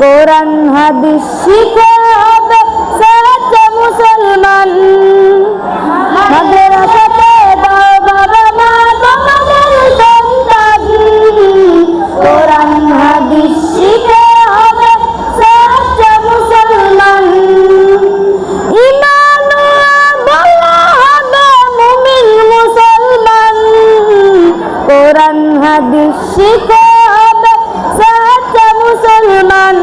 কোরআন হাদিস শিখে হবে সাচ্চা মুসলমান। মাদ্রাসাতে দাও বাবা মা তোমাদের সন্তান, কোরআন হাদিস শিখে হবে সাচ্চা মুসলমান। ঈমান বলা হবে মুমিন মুসলমান, কোরআন হাদিস শিখে হবে সাচ্চা মুসলমান।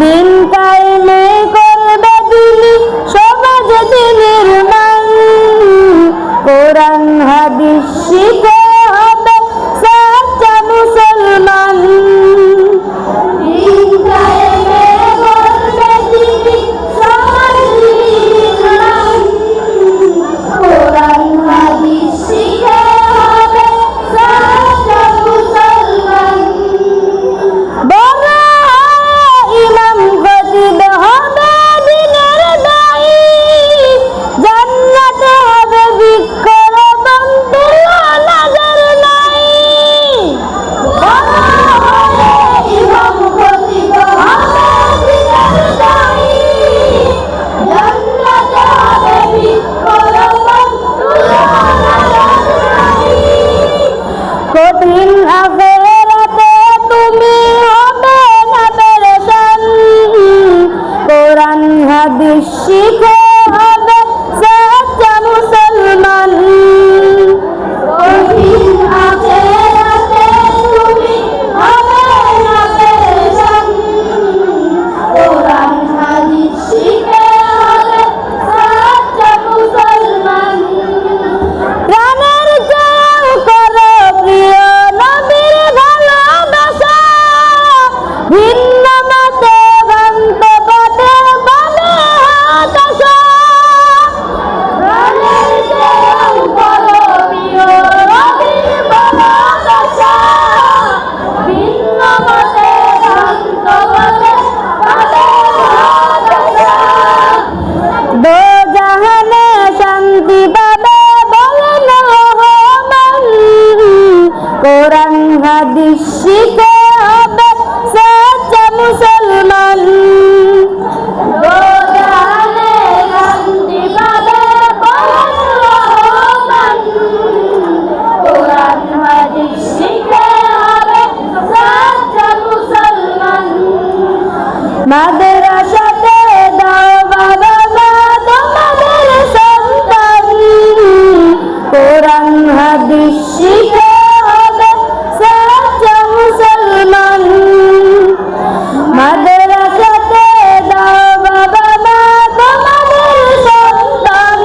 দিন কায়েমে করবে দিনী সমাজ দিনের মান, কোরআন হাদিস শিখে হবে সাচ্চা মুসলমান। দিন কায়েমে করবে দিনী সমাজ দিনের মান, কোরআন হাদিস শিখে হবে সাচ্চা মুসলমান। ইমাম খতিব হবে দিনের দায়ী, জান্নাতে হবে বৃক্ষরোপণ তুলনার নাই। ইমাম খতিব হবে দিনের দায়ী, জান্নাতে হবে বৃক্ষরোপণ তুলনার নাই। কঠিন আখিরাতে তুমি হবে না পেরেশান, কোরআন হাদিস শিখে হবে সাচ্চা মুসলমান। কঠিন আখিরাতে তুমি হবে না পেরেশান, কোরআন হাদিস শিখে হবে সাচ্চা মুসলমান। প্রাণের চেয়েও করো প্রিয় নবীর ভালোবাসা, ভিন্ন মতে ভ্রান্ত পথে বলে হতাশা। প্রাণের চেয়েও করো প্রিয় নবীর ভালোবাসা, ভিন্ন মতে ভ্রান্ত পথে বলে হতাশা। দোজাহানে শান্তি পাবে বলেন রহমান, কোরআন হাদিস শিখে হবে সাচ্চা মুসলমান। দোজাহানে শান্তি পাবে বলেন রহমান, কোরআন হাদিস শিখে হবে সাচ্চা মুসলমান। মাদ্রাসাতে দাও বাবা মা তোমাদের সন্তান, কোরআন হাদিস শিখে হবে সাচ্চা মুসলমান। মাদ্রাসাতে দাও বাবা মা তোমাদের সন্তান,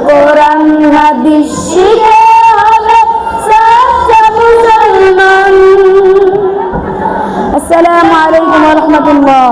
কোরআন হাদিস শিখে হবে সাচ্চা মুসলমান। আসসালামু আলাইকুম ওয়া রাহমাতুল্লাহ।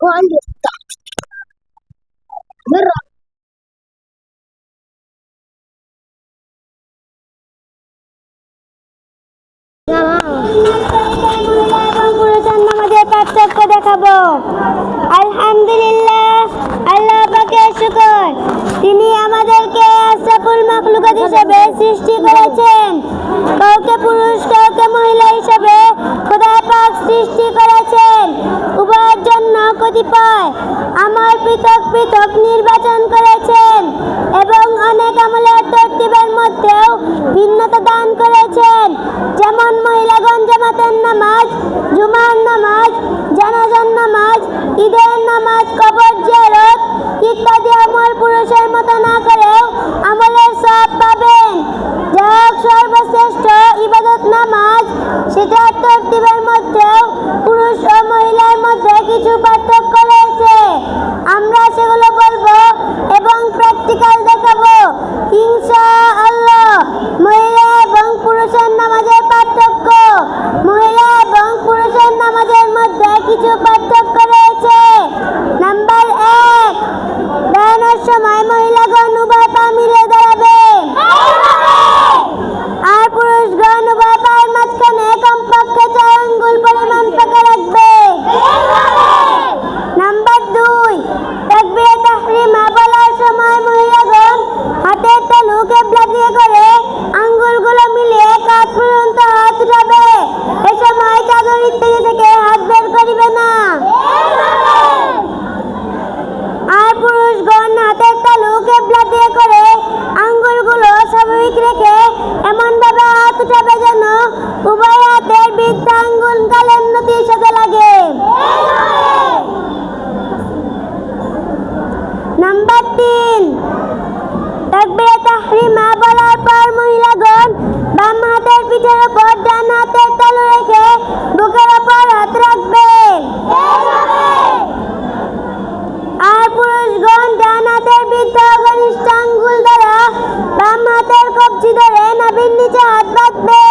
وعندي مرة নামাজের পার্থক্য দেখাবো। আলহামদুলিল্লাহ, আল্লাহ পাকের শুকর, তিনি আমাদেরকে আশরাফুল মাখলুকাত হিসেবে সৃষ্টি করেছেন। কাউকে পুরুষ কাউকে মহিলা হিসেবে খোদা পাক সৃষ্টি করেছেন। উভয়ের জন্য কতিপয় আমল পৃথক পৃথক নির্বাচন করেছেন এবং অনেক আমলের তরতিবের মধ্যেও ভিন্নতা দান করেছেন। যেমন মহিলাগণ জামাতের নামাজ, জুমার নামাজ, জানাজার নামাজ, ঈদের নামাজ, কবর জিয়ারত ইত্যাদি আমল পুরুষের মতো না করেও আমলের সওয়াব পাবেন। যাই হোক, সর্বশ্রেষ্ঠ ইবাদত নামাজ, সেটার তরতিবের মধ্যেও পুরুষ ও মহিলার মধ্যে কিছু পার্থক্য রয়েছে। আমরা সেগুলো বলবো এবং প্র্যাকটিক্যাল দেখাবো ইনশাআল্লাহ। মহিলা এবং পুরুষের নামাজের পার্থক্য। মহিলা এবং পুরুষের নামাজের মধ্যে কিছু পার্থক্য রয়েছে। নাম্বার 1, দাঁড়ানোর সময় মহিলাগণ উভয় পা মিলিয়ে দাঁড়াবে আর পুরুষগণ উভয় পায়ের মাঝখানে কমপক্ষে 4 আঙ্গুল পরিমাণ ফাঁকা রাখবে। নাম্বার 2, তাকবীরে তাহরিমা বলার সময় মহিলাগণ হাতের তালু কিবলা দিয়ে করে আঙ্গুলগুলো মিলিয়ে কাঁধ পর্যন্ত হাত উঠাবে। এ সময় চাদর ইত্যাদি থেকে হাত বের করিবে না। আর পুরুষগণ হাতের তালু কিবলা দিয়ে করে আঙ্গুলগুলো স্বাভাবিক রেখে এমনভাবে হাত উঠাবে যেন উভয় হাতের বৃদ্ধা আঙ্গুল গালের নতির সাথে লাগে। নাম্বার 3, তাকবীরে তাহরিমা বলার পর মহিলাগণ বাম হাতের পিঠের উপর ডান হাতের তালু রেখে বুকের উপর হাত রাখবে আর পুরুষগণ ডান হাতের বৃদ্ধা ও কনিষ্ঠ আঙ্গুল দ্বারা বাম হাতের কবজি ধরে নাভির নিচে হাত বাঁধবে।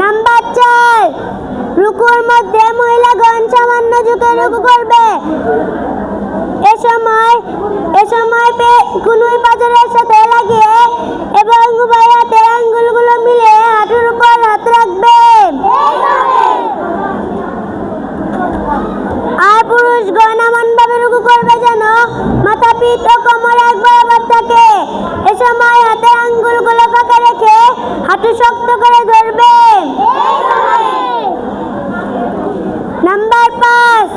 নাম্বার 4, রুকুর মধ্যে মহিলাগণ সামান্য ঝুঁকে রুকু করবে। এ সময় কুনুই পাঁজরের সাথে লাগিয়ে এবং উভয় হাতের আঙ্গুলগুলো মিলিয়ে হাঁটুর উপর হাত রাখবে। আর পুরুষগণ এমনভাবে রুকু করবে যেন মাথা, পিঠ ও কোমর এক বরাবর থাকে। এ সময় হাতের আঙ্গুলগুলো ফাঁকা রেখে হাঁটু শক্ত করে ধরবে। নাম্বার 5,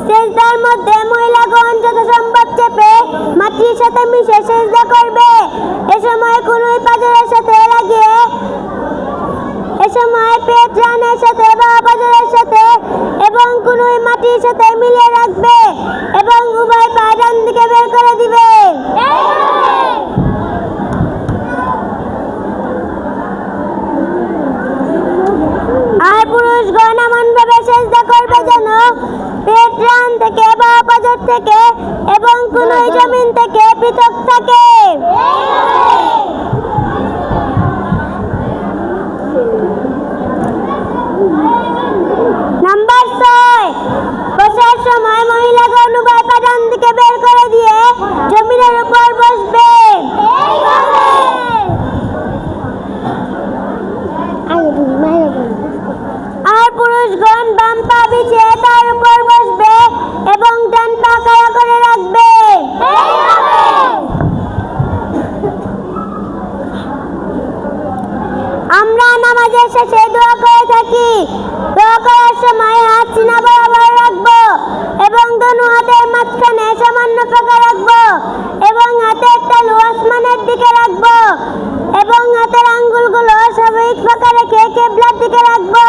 সেজদার মধ্যে মহিলাগণ যথাসম্ভব চেপে মাটির সাথে মিশে সেজদা করবে। এ সময় কুনুই পাঁজরের সাথে লাগিয়ে পেট রানের সাথে বা পাঁজরের সাথে এবং কুনুই মাটির সাথে মিলিয়ে রাখবে এবং উভয় পা ডান দিকে বের করে দিবে। আর পুরুষগণ এমনভাবে সেজদা করবে যেন পেট রান থেকে বা পাঁজর থেকে এবং কুনুই জমিন থেকে পৃথক থাকে। নাম্বার 6, বসার সময় মহিলাগণ উভয় পা ডান দিকে বের করে দিয়ে জমিনের উপর বসবে। আর পুরুষগণ বাম পা বিছিয়ে তার উপর বসবে এবং ডান পা খাড়া করে রাখবে। আমরা নামাজের শেষে দোয়া করে থাকি। দোয়া করার সময় হাত সিনা বরাবর রাখবো এবং দোনো হাতের মাঝখানে সামান্য ফাঁকা রাখবো এবং হাতের তালু আসমানের দিকে রাখবো এবং হাতের আঙ্গুলগুলো স্বাভাবিক ফাঁকা রেখে কিবলার দিকে রাখবো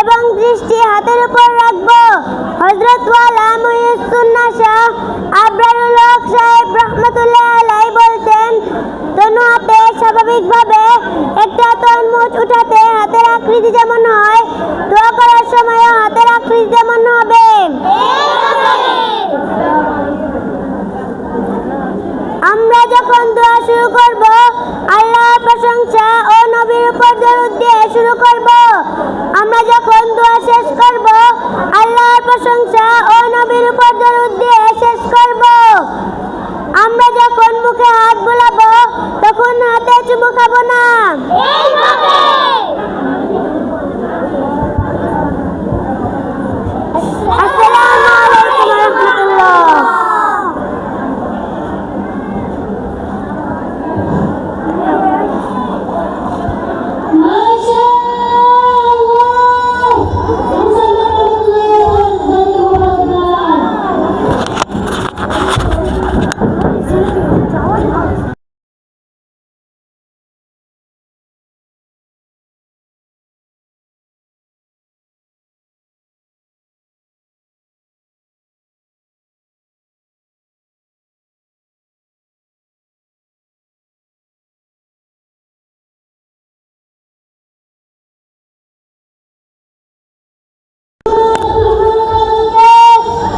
এবং দৃষ্টি হাতের উপর রাখবো। হযরত ওয়ালা মুহিউদ্দিন শাহ আবরারুল হক সাহেব রহমাতুল্লাহ আলাইহি বলতেন, দোনো হাতে স্বাভাবিকভাবে একটা তরমুজ উঠাতে হাতের আকৃতি যেমন হয়, দোয়া করার সময় হাতের আকৃতি যেমন হবে। আমরা যখন দোয়া শুরু করব, আল্লাহর প্রশংসা ও নবীর উপর দরুদ দিয়ে শুরু করব। আমরা যখন দোয়া শেষ করব, প্রশংসা ও নবীর উপর দরুদ দিয়ে শেষ করব। আমরা যখন মুখে হাত বুলাবো তখন হাতে চুমু খাবো না। আসসালামু আলাইকুম ওয়া রাহমাতুল্লাহ।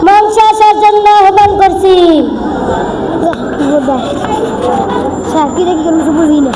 বংশাসার জন্য আহ্বান করছি। স্যার কি দেখি কোনো কিছু বুঝি না।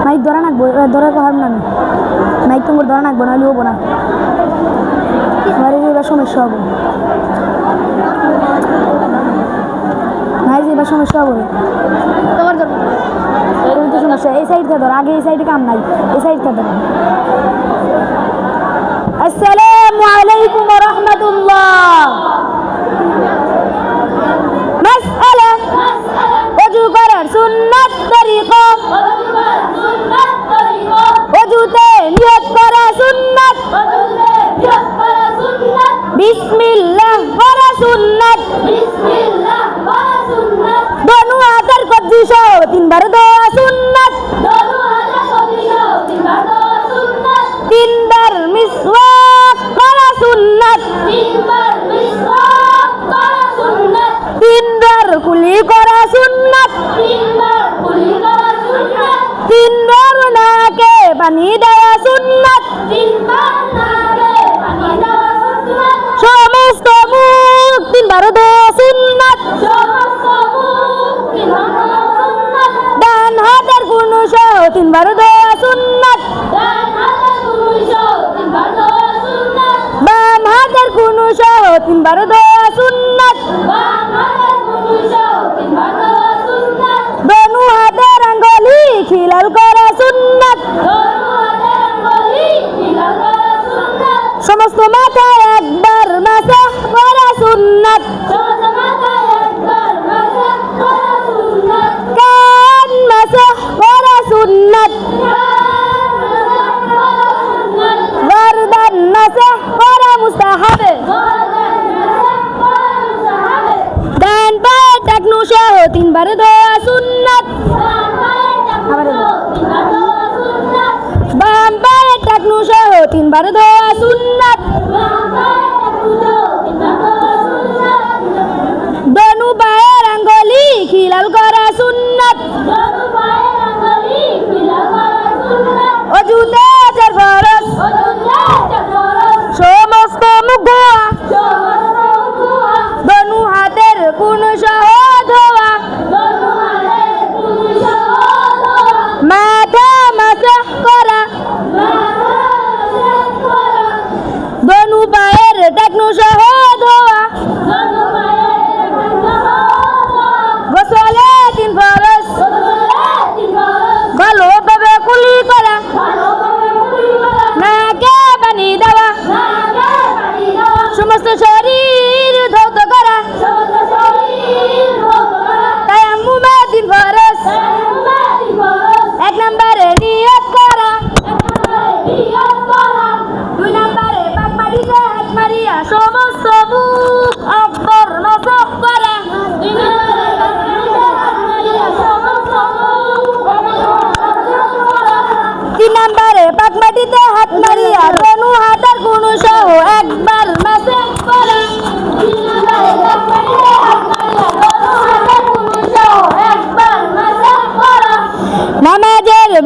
নাই ধরা নাকবো, ধরা হার না নাই তোমার ধরা নাকবো না হবো না, আমার এবার সমস্যা হবো নাই, যে এবার সমস্যা হবো তোমার তো সমস্যা। এই সাইডটা ধর, আগে এই সাইডে কাম নাই, এই সাইডটা ধর। আসসালামু আলাইকুম ওয়া রাহমাতুল্লাহ। মাসআলা ওযু করার সুন্নাত তরিকা, ওযুতে নিয়ত করা সুন্নাত, বিসমিল্লাহ করা সুন্নাত, দোনো হাতের কবজি সহ তিনবার দোয়া সুন্নাত, তিনবার মিসওয়াক করা সুন্নাত, তিনবার কুলি করা সুন্নাত, তিনবার নাকে পানি দেওয়া সুন্নাত, সমস্ত মুখ তিনবার দেওয়া সুন্নাত, ডান হাতের কুনু সহ তিনবার দেওয়া সুন্নাত, বাম হাতের কুনু সহ তিনবার দেওয়া সুন্নাত, দোনো হাতের আঙ্গুলি খিলাল করা সুন্নাত, সমস্ত মাথায় একবার মাসাহ করা সুন্নাত, কান মাসাহ করা সুন্নাত, গর্দান মাসাহ করা মুস্তাহাব, ডান পায়ের টাকনু সহ তিনবার দোয়া সুন্নাত, বাম পায়ের টাকনু সহ তিনবার দোয়া সুন্নাত, দোনো পায়ের আঙ্গুলি খিলাল করা সুন্নাত, ওযুতে চার ফরজ, সমস্ত মুখ ধোয়া, দোনো হাতের কুনু সহ ধোয়া, মাথা মাসাহ করা, দোনো পায়ের টাকনু সহ ধোয়া, গোসলে তিন ফরজ, ভালোভাবে কুলি করা,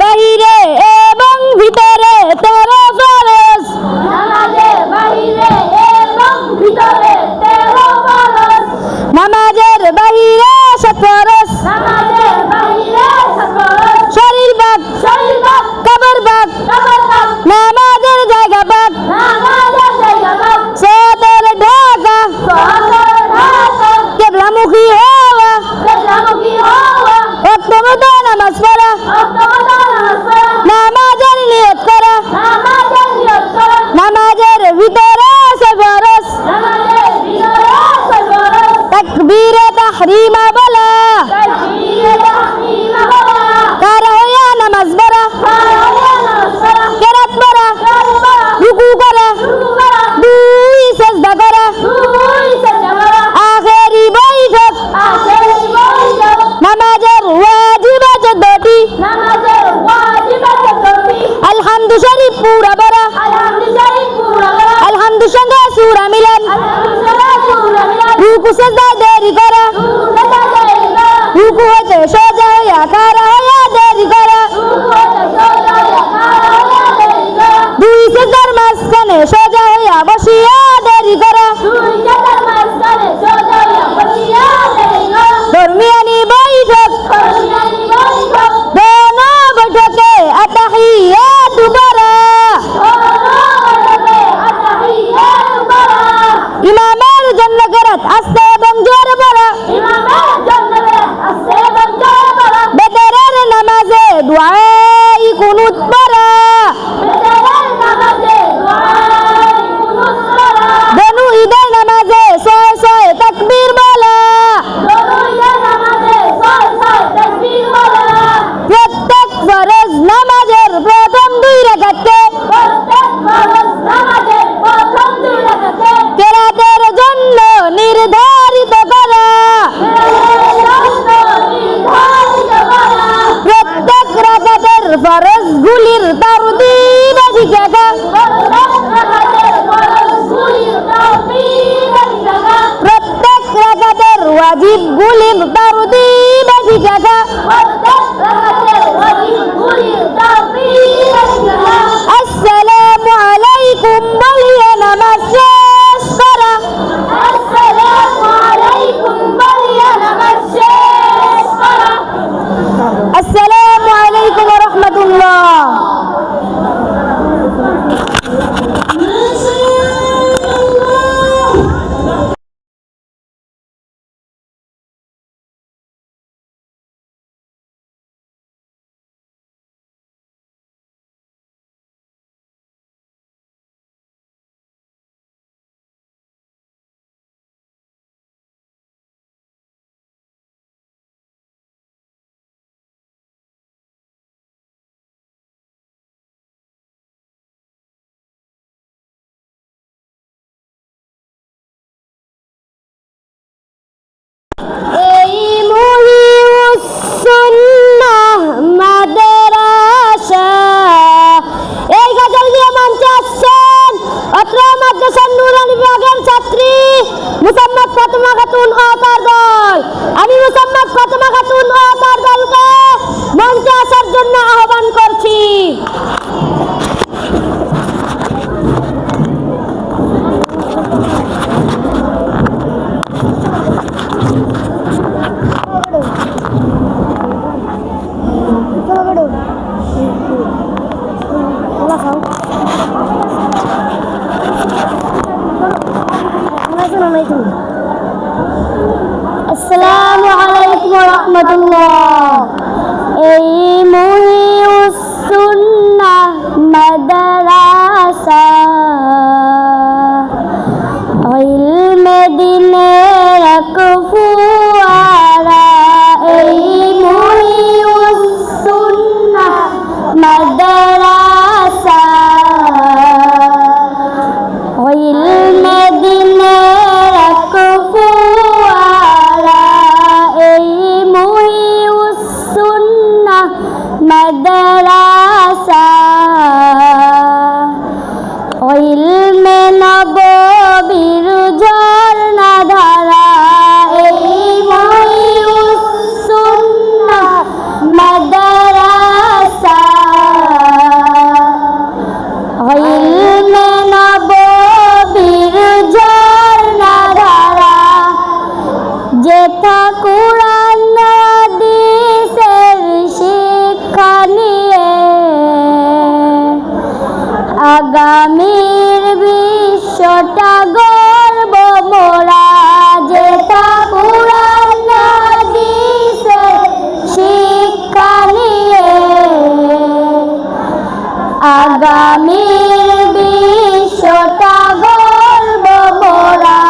বাহিরে এবং ভিতরে 13 ফরজ নামাজের বাহিরে এবং ভিতরে 13 ফরজ নামাজের বাহিরে 7 ফরজ নামাজের বাহিরে 7 ফরজ শরীর পাক শরীর পাক কবর পাক কবর পাক নামাজের জায়গা পাক নামাজের জায়গা পাক সদর ঢাকা সদর ঢাকা কিবলামুখী হওয়া কিবলামুখী হওয়া অক্তমত নামাজ পড়া অক্তমত নামাজ পড়া নামাজের নিয়ত করা নামাজের নিয়ত করা নামাজের ভিতরে 6 ফরজ নামাজের ভিতরে 6 ফরজ তাকবীরে তাহরিমা বলা তাকবীরে তাহরিমা বলা কারা হইয়া নামাজ পড়া সারায়া নামাজ পড়া কেরাত পড়া কেরাত পড়া রুকু করা রুকু করা 2 সিজদা করা দুই সাজদা করা আখেরি বৈঠক আখেরি বৈঠক নামাজের ওয়াজিবা 14টি নামাজের ওয়াজিবাত 14টি আলহামদু শরীফ পুরা পড়া আলহামদুলিল্লাহ পুরা করা আলহামদু সঙ্গে সূরা মিলান আলহামদুলিল্লাহ পুরা মিলাদ রুকু সিজদা দেরি করা সাজদা করা রুকু হতে সোজা হইয়া কারা হইয়া দেরি করা দুই সিজদার মাঝখানে সোজা হইয়া বসিয়া দেরি করা দরমিয়ানি বৈঠক দোনো বৈঠকে আতাহিয়াতু পড়া ইমামের জন্য কেরাত আস্তে এবং জোরে পড়া বেতরের নামাজে দুআই কুনুত পড়া দনু ঈদের নামাজে 6 তাকবীর বলা প্রত্যেক ফরজ নামাজের প্রথম 2 রাকাতকে কেরাতের জন্য নির্ধারিত করা প্রত্যেক রাকাতের ফরজগুলির তারতিব শিক্ষা প্রত্যেক রাকাতের ওয়াজিবগুলির তারতিব শিক্ষা আসসালামু আলাইকুম বলিয়া নামাজ শেষ করা আসসালামু আলাইকুম ওয়া রাহমাতুল্লাহ এই মুহিউস সুন্নাহ মাদ্রাসা এই গজল দিয়ে মঞ্চে আসছেন অত্র মাদ্রাসার নুরানি বিভাগের ছাত্রী মুসাম্মদ ফাতেমা খাতুন ও তার দল। আমি মুসাম্মদ ফাতেমা খাতুন ও তার দলকে মঞ্চে আসার জন্য আহ্বান করছি। আসসালামু আলাইকুম ওয়া রাহমাতুল্লাহ। এই মুহিউস সুন্নাহ মাদ্রাসা ইলমে দ্বীনের কুফুয়ারা। এই মুহিউস সুন্নাহ মাদ্রাসা ইলমে দ্বীনের কুফুয়ারা। এই মুহিউস সুন্নাহ মাদ্রাসা ইলমে নববীর ঝর্ণা ধারা। এই মুহিউস সুন্নাহ মাদ্রাসা আমির বিশ্বটা গর্ব মোরা,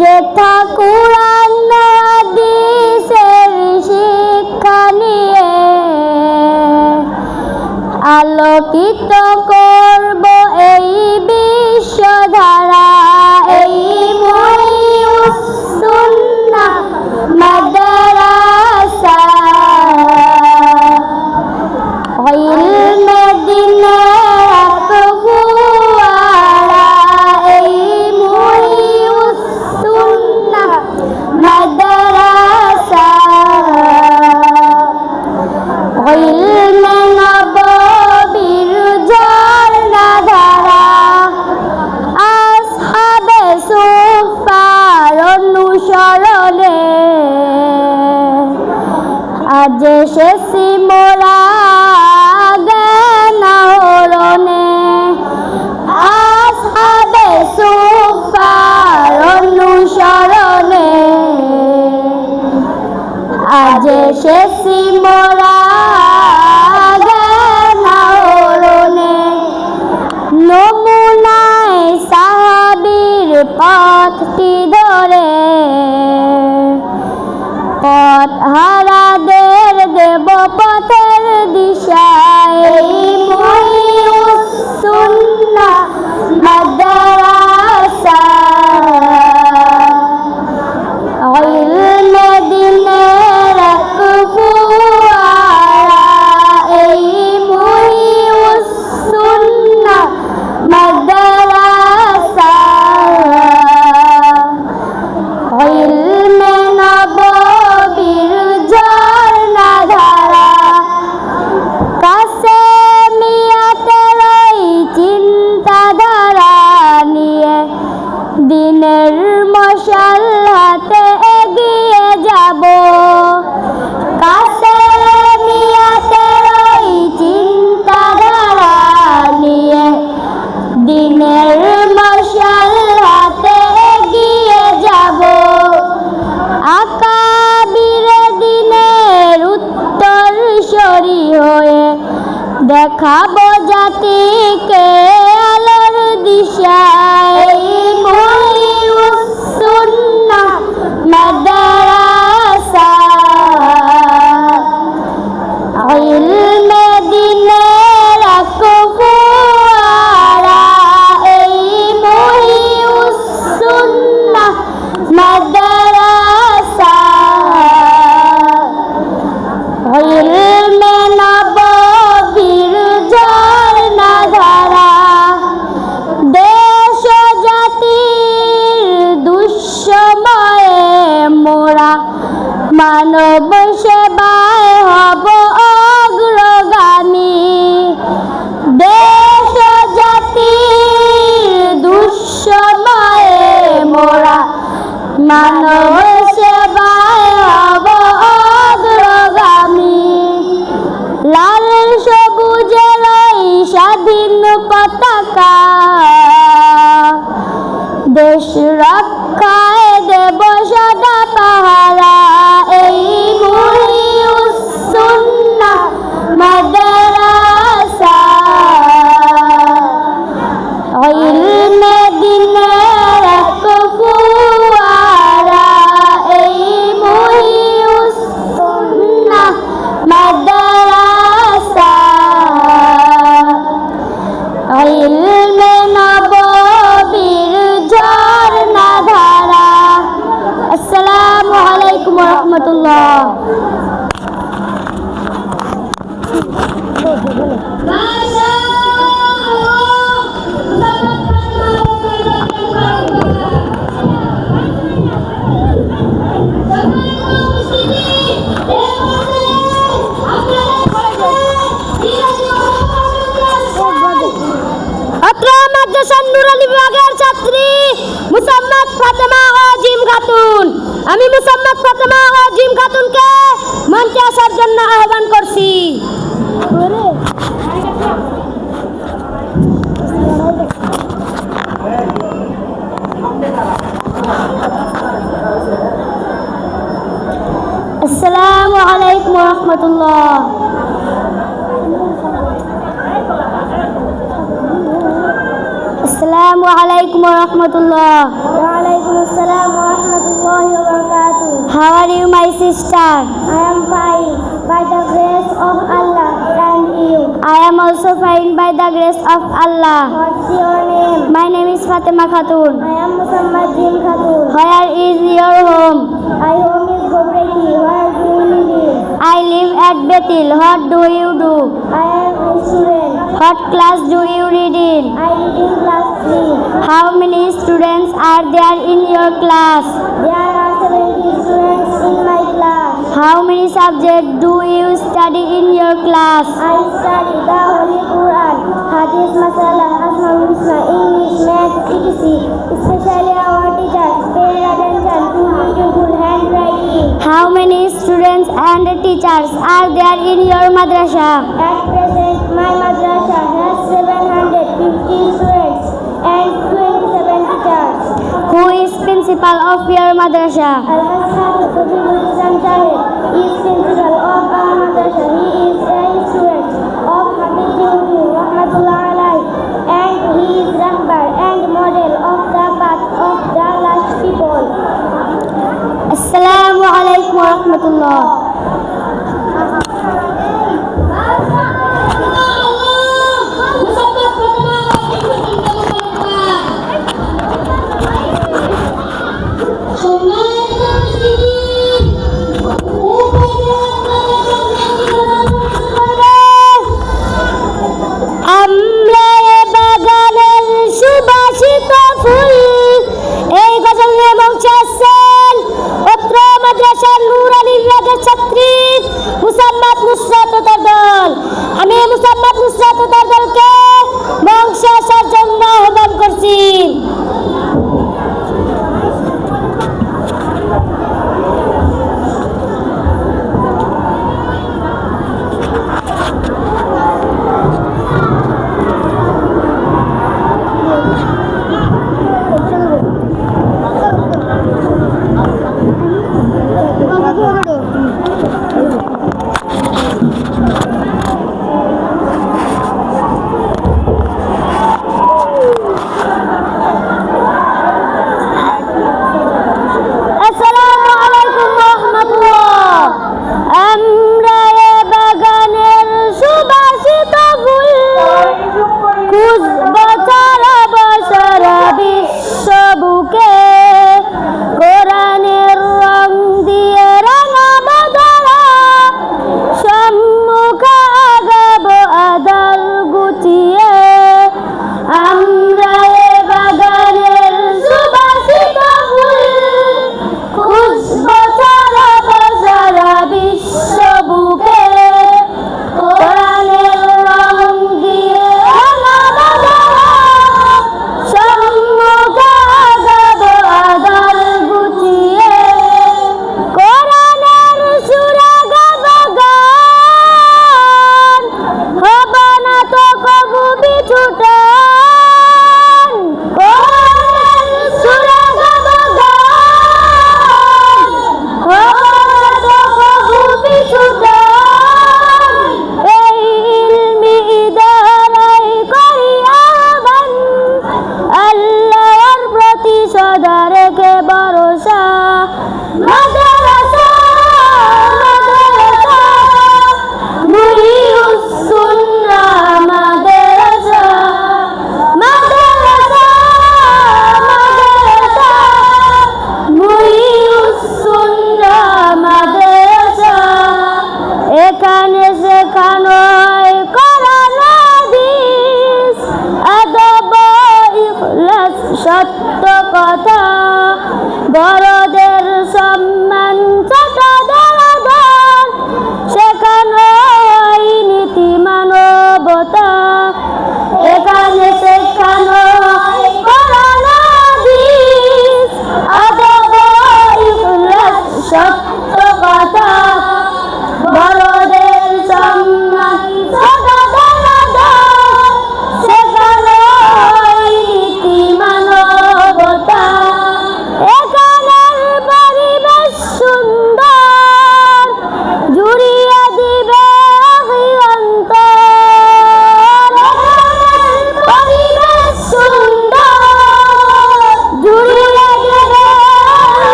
যেথা কুরআন হাদিসের শিক্ষা নিয়ে আলোকিত করব এই বিশ্বধারা। এই মুহিউস সুন্নাহ মাদ্রাসা ইলমে দ্বীনের ফোয়ারা। এই মুহিউস সুন্নাহ মাদ্রাসা ইলমে নববীর ঝর্ণাধারা। আসহাবে সুফার অনুসরণে আজ এসেছি মোরা জ্ঞান আহরণে। আসহাবে সুফার অনুসরণে আজ এসেছি মোরা জ্ঞান আহরণে। নমুনায় সাহাবীর পথটি ধরে পথ হারাদের দেব পথের দিশা। এই মুহিউস সুন্নাহ মাদ্রাসা ইলমে দ্বীনের ফোয়ারা। এই মুহিউস সুন্নাহ মাদ্রাসা ইলমে নববীর ঝর্ণাধারা। কাছে মিয়াতের ওই চিন্তাধারা নিয়ে দিনের মশাল হাতে এগিয়ে যাব। কাছে মিয়াতের ওই চিন্তাধারা নিয়ে দিনের মশাল হাতে এগিয়ে যাব। আকাবির দিনের উত্তরসূরি হয়ে দেখাবো জাতিকে আলোর দিশা। এই মুহিউস সুন্নাহ মাদ্রাসা ইলমে দ্বীনের ফোয়ারা। এই মুহিউস সুন্নাহ মাদ্রাসা ইলমে নববীর ঝর্ণাধারা। দেশ জাতির দুঃসময়ে মোরা মানব সেবায় হব অগ্রগামী। দেশ জাতির দুঃসময়ে মোরা মানব সেবায় হব অগ্রগামী। লাল সবুজের ওই স্বাধীন পতাকা দেশ রক্ষায় দেব সদা পাহারা। এই মুহিউস সুন্নাহ মাদ্রাসা ইলমে দ্বীনের ফোয়ারা। এই মুহিউস সুন্নাহ মাদ্রাসা ইলমে নববীর ঝর্ণাধারা। আসসালামু আলাইকুম ওয়া রাহমাতুল্লাহ। আমি মুসাম্মদ ফাতেমা ও জিম খাতুনকে মঞ্চে আসার জন্য আহ্বান করছি। আসসালামু আলাইকুম ওয়া রাহমাতুল্লাহ। আসসালামু আলাইকুম ওয়া রাহমাতুল্লাহ। ওয়া আলাইকুম আসসালাম ওয়া রাহমাতুল্লাহি ওয়া বারাকাতুহু। How are you, my sister? I am fine by the grace of Allah, and you? I am also fine by the grace of Allah. What's your name? My name is Fatima Khatun. I am Musammad Jin Khatun. Where is your home? My home is Gobreti. Where do you live? I live at Bethel. What do you do? I am a student. What class do you read in? I read in class 3. How many students are there in your class? There are 70 students in my class. How many subjects do you study in your class? I study the Holy Quran, Hadith, Masala, Asmaul Husna, English, Math, etc. Especially our teachers pay attention to beautiful handwriting. How many students and teachers are there in your madrasa? At present, my madrasa has 750 students and 27 teachers. Who is principal of your madrasa? Al-Ashab Kabirul Islam Shahid is principal of our madrasa. He is a student of Habib Urdu Rahmatullah Alai, and he is rahbar and model of the path of the last people. Assalamu alaikum wa rahmatullah. আমলায় বাগানের সুবাসিত ফুল, এই গজল নিয়ে মঞ্চে আসছেন অত্র মাদ্রাসার নুরানির রাগের ছাত্রী মুসাম্মাদ নুসরাত ও তার দল। আমি মুসাম্মাদ নুসরাত ও তার দলকে মঞ্চে আসার জন্য আহ্বান করছি।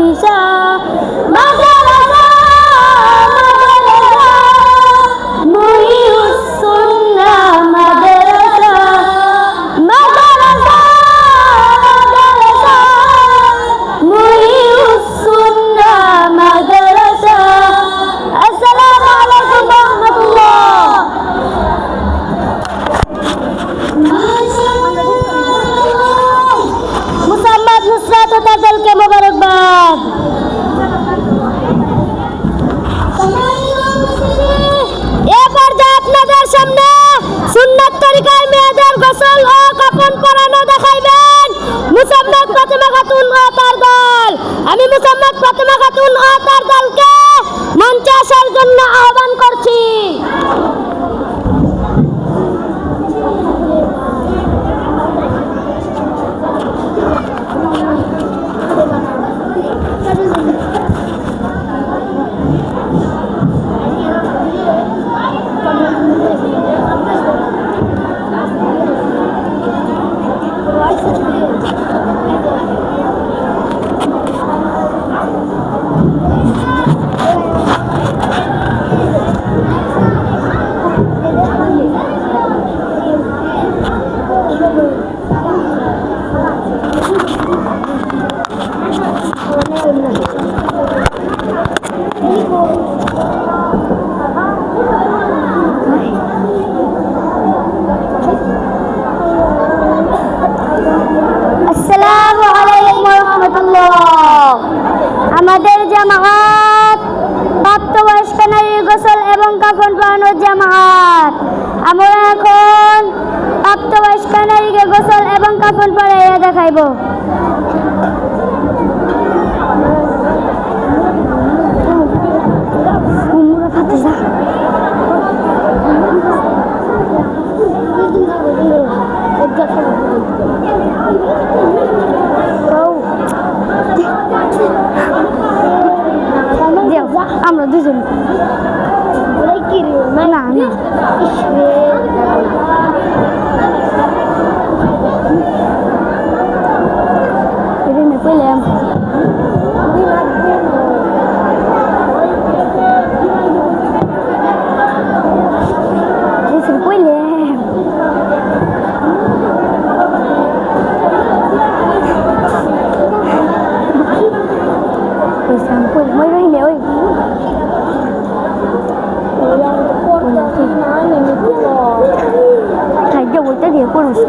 দিশা মাদ্রাসা মাদ্রাসা মুহিউস সুন্নাহ মাদ্রাসা মাদ্রাসা মাদ্রাসা মুহিউস সুন্নাহ মাদ্রাসা। আসসালামু আলাইকুম ওয়া রাহমাতুল্লাহ। মুসাম্মাদ নুসরাত ও তার দলকে মোবারকবাদ। এ পর্যায়ে আপনাদের সামনে সুন্নাত তরিকায় মেয়েদের গোসল ও কাফন পরানো দেখাইবেন মুসাম্মাদ ফাতেমা খাতুন ও তার দল। আমি মুসাম্মাদ ফাতেমা খাতুন ও তার দলকে মঞ্চে আসার জন্য আহ্বান করছি। আসসালামু আলাইকুম ওয়া রাহমাতুল্লাহ। আমাদের জামাত প্রাপ্তবয়স্ক নারীর গোসল এবং কাফন পরানোর জামাত। আমরা এখন প্রাপ্তবয়স্ক নারীকে গোসল এবং কাফন পরাইয়া দেখাইব। আমরা দুজন না না পেলাম দিয়ে করুস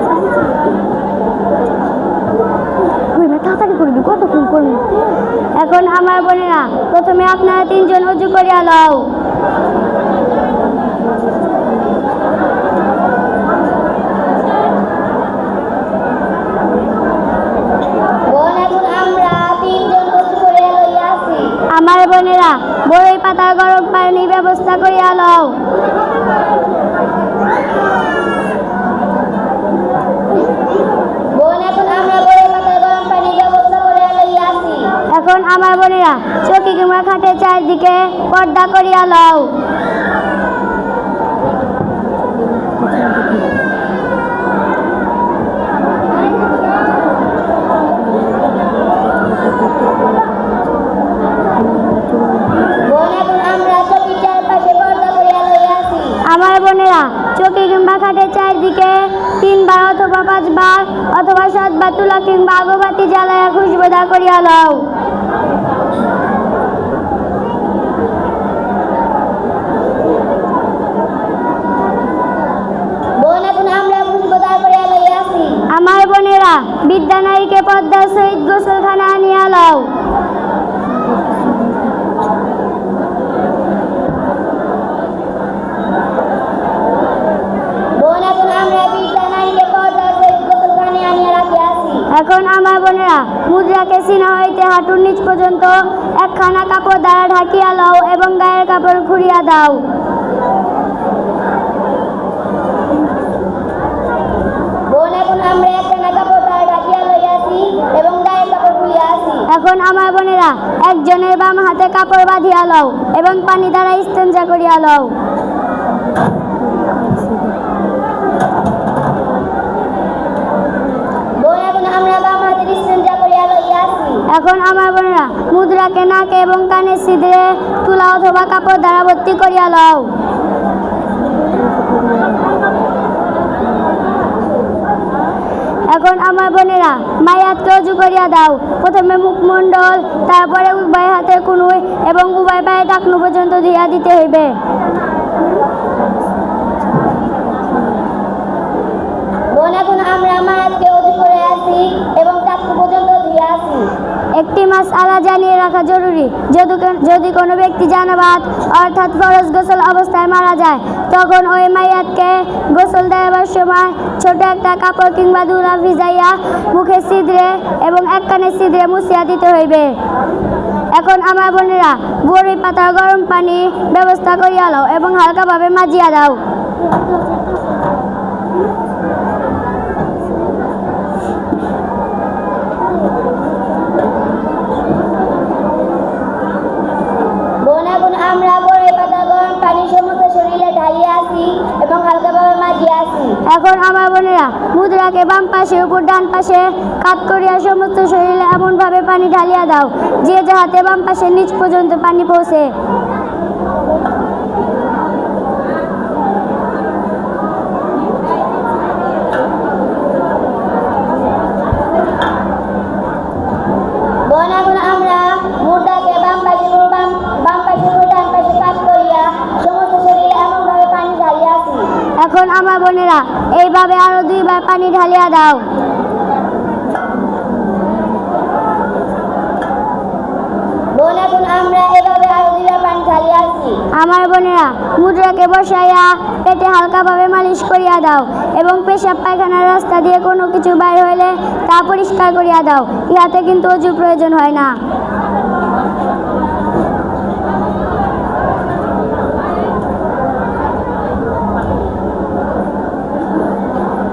তাড়াতাড়ি করবি, কতক্ষণ করবি? এখন আমার বোনেরা প্রথমে আপনারা তিনজন উজু করিয়া লও। আমার বোনেরা বড়ই পাতার গরম পানির ব্যবস্থা করিয়া লও। এখন আমার বোনেরা চৌকি কিংবা খাটের চারদিকে পর্দা করিয়া লও। আমার বোনেরা চৌকি কিংবা খাটের চারদিকে 3 বার অথবা 5 বার অথবা 7 বার তুলা কিংবা আগরবাতি জ্বালাইয়া খুশবোদা করিয়া লও। আমার বোনেরা বিদ্যা নারীকে পদ্মার সহিত গোসলখানা আনিয়া লও। এখন আমার বোনেরা মুদ্রাকে সিনা হইতে হাঁটুর নিচ পর্যন্ত একখানা কাপড় দ্বারা ঢাকিয়া লও এবং গায়ের কাপড় খুঁড়িয়া দাও। এখন আমার বোনেরা একজনের বাম হাতে কাপড় বাঁধিয়া লও এবং পানি দ্বারা ইস্তেঞ্জা করিয়া লও। এখন আমার বোনেরা মুদ্রাকে নাকে এবং কানে ছিদ্রে তুলা অথবা কাপড় দ্বারা ভর্তি করিয়া লও। এখন আমার বোনেরা মাইয়াতকে অজু করিয়া দাও। প্রথমে মুখমণ্ডল, তারপরে উভয় হাতের কনুই এবং উভয় পায়ে টাকনু পর্যন্ত ধুইয়া দিতে হইবে। বোন, এখন আমরা মায়াতকে অজু করে আসি এবং টাকনু পর্যন্ত ধুয়ে আসি। একটি মাসআলা জানিয়ে রাখা জরুরি, যদি কোনো ব্যক্তি জানাবাত অর্থাৎ ফরজ গোসল অবস্থায় মারা যায়, তখন ওই মাইয়াতকে গোসল দেওয়ার সময় ছোট একটা কাপড় কিংবা দুলা ভিজাইয়া মুখে ছিদ্রে এবং এক কানে ছিদ্রে মুছিয়া দিতে হইবে। এখন আমার বোনেরা বড়ি পাতার গরম পানি ব্যবস্থা করিয়া লও এবং হালকাভাবে মাজিয়া দাও। বোন, এখন আমরা বড়ি পাতা গরম পানি সমস্ত শরীরে ঢালিয়ে আসি এবং হালকাভাবে মাজিয়ে আসি। এখন আমার বোনেরা মুদ্রাকে বাম পাশে উপর ডান পাশে কাত করিয়া সমস্ত শরীরে এমনভাবে পানি ঢালিয়া দাও যে যাহাতে বাম পাশে নিচ পর্যন্ত পানি পৌঁছে। বোন, এখন আমরা মুদ্রাকে বাম পাশে উপর ডান পাশে কাত করিয়া সমস্ত শরীরে এমনভাবে পানি ঢালিয়ে আসি। এখন আমার বোনেরা এইভাবে আরো দুইবার পানি ঢালিয়া দাও। বোন, এখন আমরা এভাবে আরো দুইবার পানি ঢালিয়ে আসি। আমার বোনেরা মুদ্রাকে বসাইয়া পেটে হালকাভাবে মালিশ করিয়া দাও এবং পেশাব পায়খানার রাস্তা দিয়ে কোনো কিছু বাইর হইলে তা পরিষ্কার করিয়া দাও। ইহাতে কিন্তু অজু প্রয়োজন হয় না।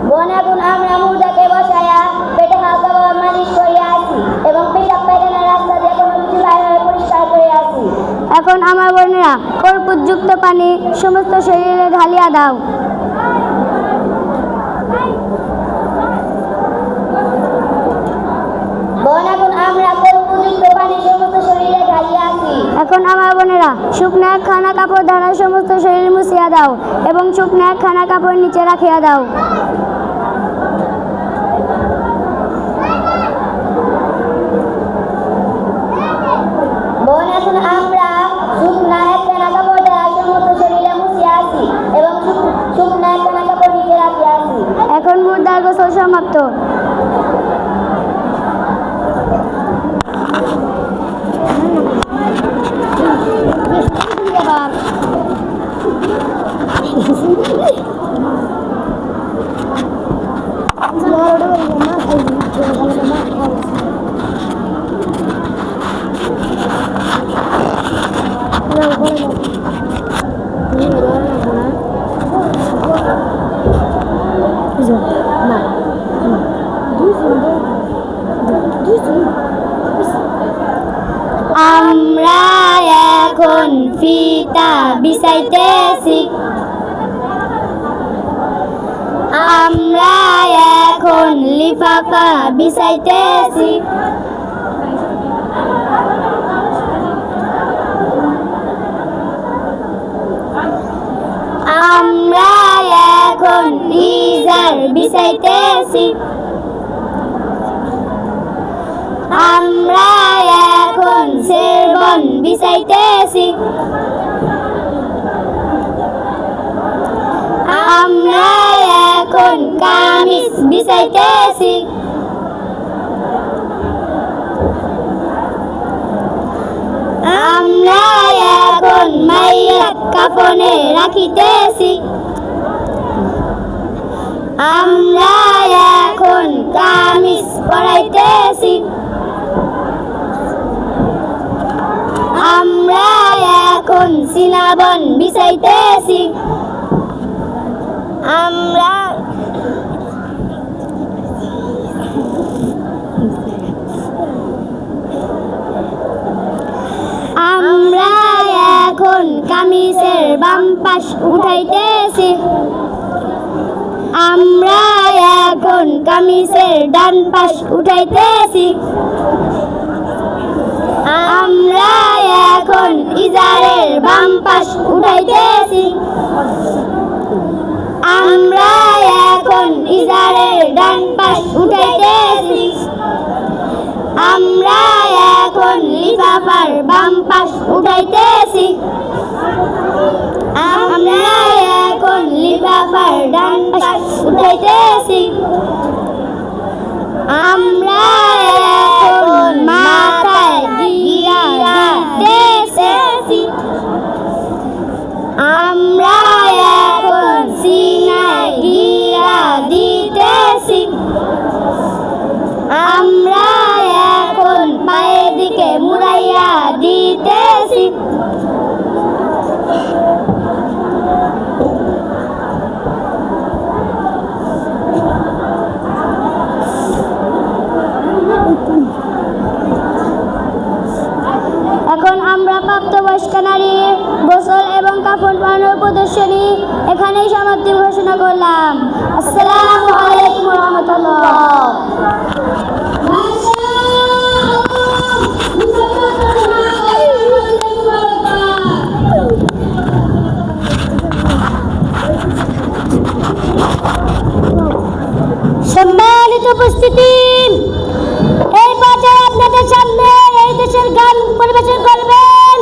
বোন, এখন আমরা মুদ্রাকে বসাইয়া পেটে হালকাভাবে মালিশ করিয়া আসি এবং পেশাব পায়খানার রাস্তা দিয়ে কোনো কিছু বাইর হয়ে পরিষ্কার করে আসি। এখন আমার বোনেরা কর্পূরযুক্ত পানি সমস্ত শরীরে ঢালিয়া দাও। বোন, এখন আমরা কর্পূরযুক্ত পানি সমস্ত শরীরে ঢালিয়ে আসি। এখন আমার বোনেরা শুকনো একখানা কাপড় দ্বারা সমস্ত শরীর মুছিয়া দাও এবং শুকনো একখানা কাপড় নিচে রাখিয়া দাও। বোন, এখন আমরা শুকনা একখানা কাপড় দ্বারা সমস্ত শরীরে মুছিয়ে আসি এবং শুকনা একখানা কাপড় নিচে রাখিয়ে আসি। এখন মুদ্রার গোসল সমাপ্ত। আমরা এখন ফিতা বিছাইতেছি। আমরা এখন লিফাফা বিছাইতেছি। আমরা এখন ইজার বিছাইতেছি। আমরা এখন সেরবন বিছাইতেছি। আমরা এখন কামিজ বিছাইতেছি। আমরা এখন মাইয়াত কাফনে রাখিতেছি। আমরা এখন কামিজ পরাইতেছি। আমরা এখন সিনাবন বিছাইতেছি। আমরা আমরা এখন কামিজের বাম পাশ উঠাইতেছি। আমরা এখন কামিজের ডান পাশ উঠাইতেছি। আমরা এখন ইজারের বাম পাশ উঠাইতেছি। আমরা এখন ইজারের ডান পাশ উঠাইতেছি। আমরা এখন লিফাফার বাম পাশ উঠাইতেছি। আমরা এখন লিফাফার ডান পাশ উঠাইতেছি। আমরা এখন মাথায় গিরা দিতেছি। আমরা এখন সিনায় গিরা দিতেছি। আমরা এখন পায়ের দিকে মুড়াইয়া দিতেছি। এখন আমরা প্রাপ্তবয়স্ক নারী গোসল এবং কাফন পরানোর প্রদর্শনী এখানেই সমাপ্তি ঘোষণা করলাম। আসসালামু আলাইকুম ওয়া রাহমাতুল্লাহ। সম্মানিত উপস্থিতি, এই পর্যায়ে আপনাদের সামনে এই দেশের গান পরিবেশন করবেন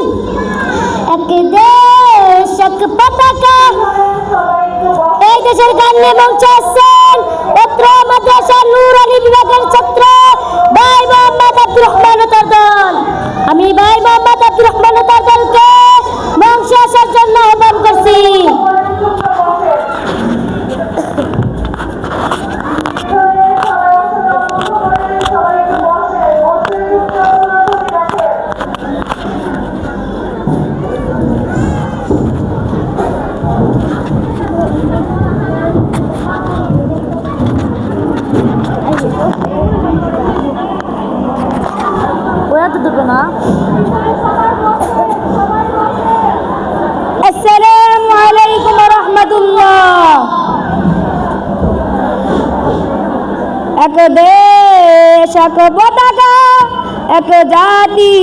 এক দেশ এক পতাকা। এই দেশের গান নিয়ে মঞ্চে আসছেন অত্র মাদ্রাসা নূর আলী বিভাগের ছাত্র ভাই মোহাম্মদ আব্দুর রহমান ও তার দল। আমি ভাই মোহাম্মদ আব্দুর রহমান ও তার দলকে মঞ্চে আসার জন্য আহ্বান করছি। ওরা তো দুটো না। আসসালামু আলাইকুম ওয়া রাহমাতুল্লাহ। এক দেশ এক পতাকা, এক জাতি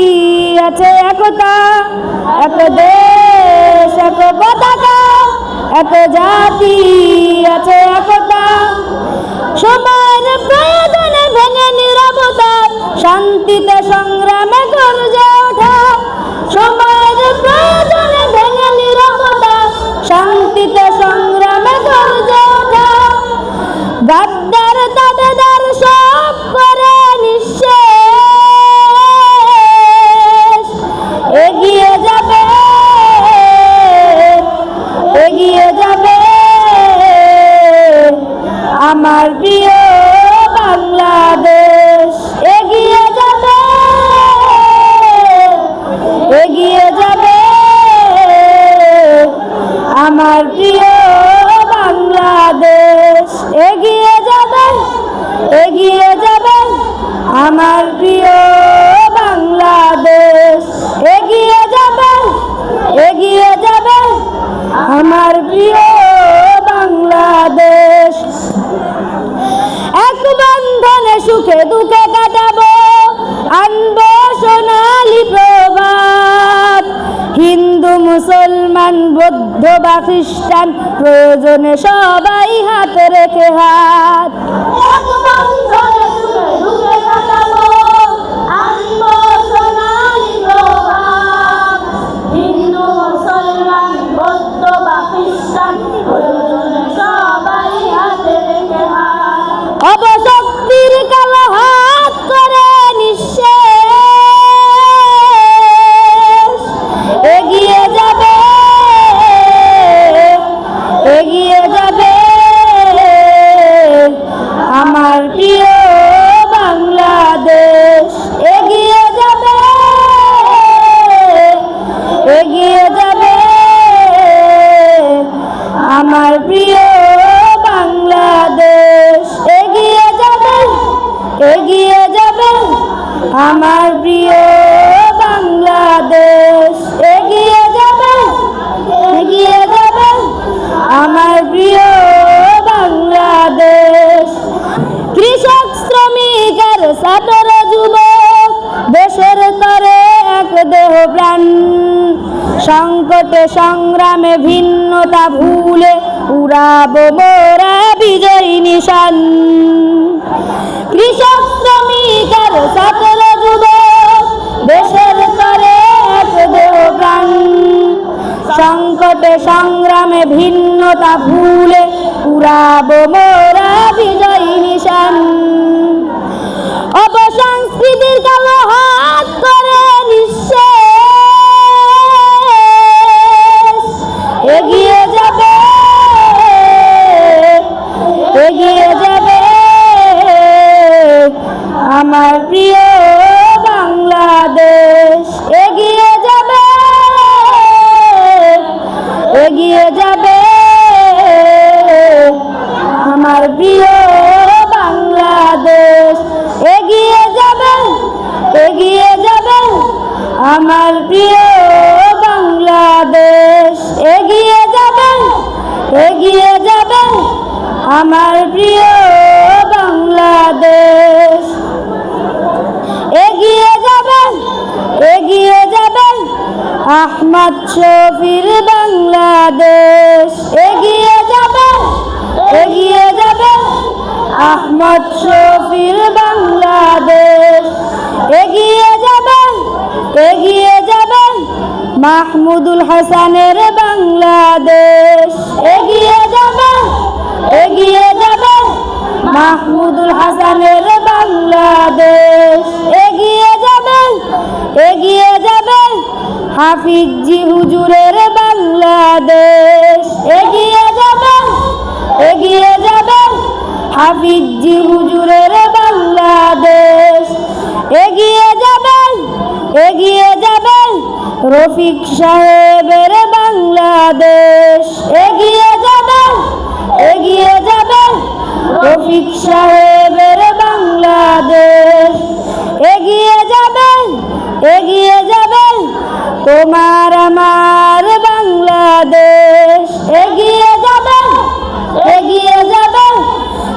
আছে একতা। এক দেশ এক পতাকা, এক জাতি আছে একতা। সময়ের প্রয়োজনে ভেঙে নীরবতা, শান্তিতে সংগ্রামে গর্জে ওঠা। সময়ের প্রয়োজনে ভেঙে নীরবতা, শান্তিতে সংগ্রামে গর্জে ওঠা। গাদ্দার দাদেদার সব করে নিঃশেষ। এগিয়ে যাবে, এগিয়ে যাবে আমার প্রিয় বাংলাদেশ। এগিয়ে যাবে, এগিয়ে যাবে আমার প্রিয় বাংলাদেশ। এগিয়ে যাবে, এগিয়ে যাবে আমার প্রিয় বাংলাদেশ। এগিয়ে যাবে, এগিয়ে যাবে আমার প্রিয় বাংলাদেশ। এক বন্ধনে সুখে দুঃখে কাটাবো, আনবো সোনালি প্রভাত। হিন্দু মুসলমান বৌদ্ধ বা খ্রিস্টান প্রয়োজনে সবাই হাত রেখে হাত। এক বন্ধনে সুখে দুঃখে কাটাবো, আনবো সোনালি প্রভাত। হিন্দু মুসলমান বৌদ্ধ বা খ্রিস্টান প্রয়োজনে সবাই হাত রেখে হাত। অবশক্তির কালো হাত করে নিঃশেষ। এগিয়ে যাবে, এগিয়ে যাবে আমার প্রিয় বাংলাদেশ। এগিয়ে যাবে, এগিয়ে যাবে আমার প্রিয় বাংলাদেশ। এগিয়ে যাবে, এগিয়ে যাবে আমার প্রিয় বাংলাদেশ। এগিয়ে যাবে, এগিয়ে যাবে আমার প্রিয় বাংলাদেশ। কৃষক শ্রমিক আর ছাত্র যুবক দেশের তরে সংকটে সংগ্রামে ভিন্নতা ভুলে উড়াবো মোরা বিজয়ী নিশান। কৃষক শ্রমিক আর ছাত্র যুবক দেশের তরে এক দেহ প্রাণ। সংকটে সংগ্রামে ভিন্নতা ভুলে উড়াবো মোরা বিজয়ী নিশান। অপসংস্কৃতির কালো হাত করে নিঃশেষ এগিয়ে যাবে, এগিয়ে যাবে আমার প্রিয় বাংলাদেশ। এগিয়ে যাবে, এগিয়ে যাবে আমার প্রিয় বাংলাদেশ। এগিয়ে যাবে, এগিয়ে যাবে আমার প্রিয় বাংলাদেশ। এগিয়ে যাবে, এগিয়ে যাবে আমার প্রিয় বাংলাদেশ। এগিয়ে যাবে, এগিয়ে যাবে আহমদ শফির বাংলাদেশ। এগিয়ে যাবে, এগিয়ে যাবে আহমদ শফির বাংলাদেশ। এগিয়ে যাবে, এগিয়ে যাবে মাহমুদুল হাসানের বাংলাদেশ। এগিয়ে যাবে, এগিয়ে যাবে মাহমুদুল হাসানের বাংলাদেশ। এগিয়ে যাবে, এগিয়ে যাবে হাফিজ জি হুজুরের বাংলাদেশ। এগিয়ে যাবে, এগিয়ে যাবে হাফিজ জি হুজুরের বাংলাদেশ। এগিয়ে যাবে, এগিয়ে যাবে রফিক সাহেবের বাংলাদেশ। এগিয়ে যাবে, এগিয়ে যাবে রফিক সাহেবের বাংলাদেশ। এগিয়ে যাবে, এগিয়ে যাবে তোমার আমার বাংলাদেশ। এগিয়ে যাবে, এগিয়ে যাবে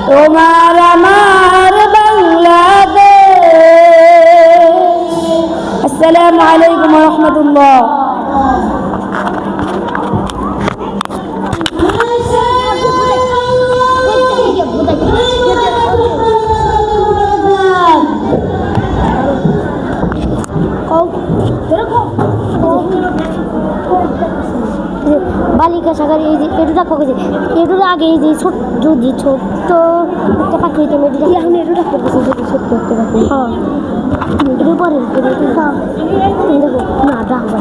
তোমার আমার বাংলাদেশ। আসসালামু আলাইকুম ওয়া রাহমাতুল্লাহ। বালিকা শাখার এই যে এটা দেখো যে এটার আগে এই যে ছোট যদি ছোট্ট একটা পাখি হইতে মেয়েটা এখন এটা দেখো যদি ছোট্ট একটা পাখি। হ্যাঁ এটার পরে দেখো না ডাকবা।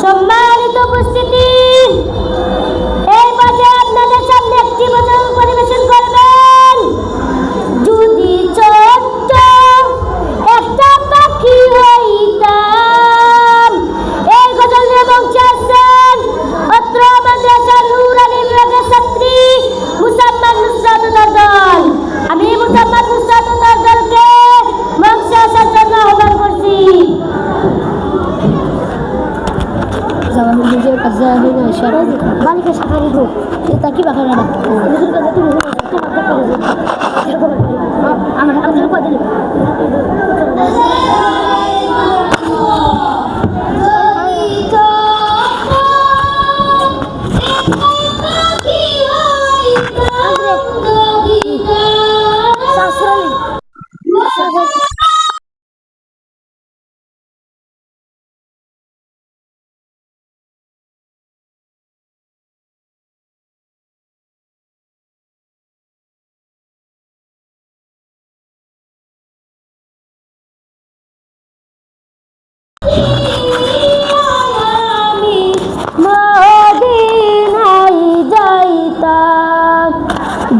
সম্মানিত উপস্থিতি, এই পর্যায়ে আপনাদের সামনে একটি গজল পরিবেশন করবেন। যদি ছোট্ট একটা পাখি হইতাম। এই গজল নিয়ে মঞ্চে আসছেন অত্র মাদ্রাসার নুরানী বিভাগের ছাত্রী মুসাম্মাদ নুসরাত দল। আমি মুসাম্মাদ নুসরাত দলকে মঞ্চে আসার জন্য আহ্বান করছি। বালিকা শাখার এটা কি বাকি না আমার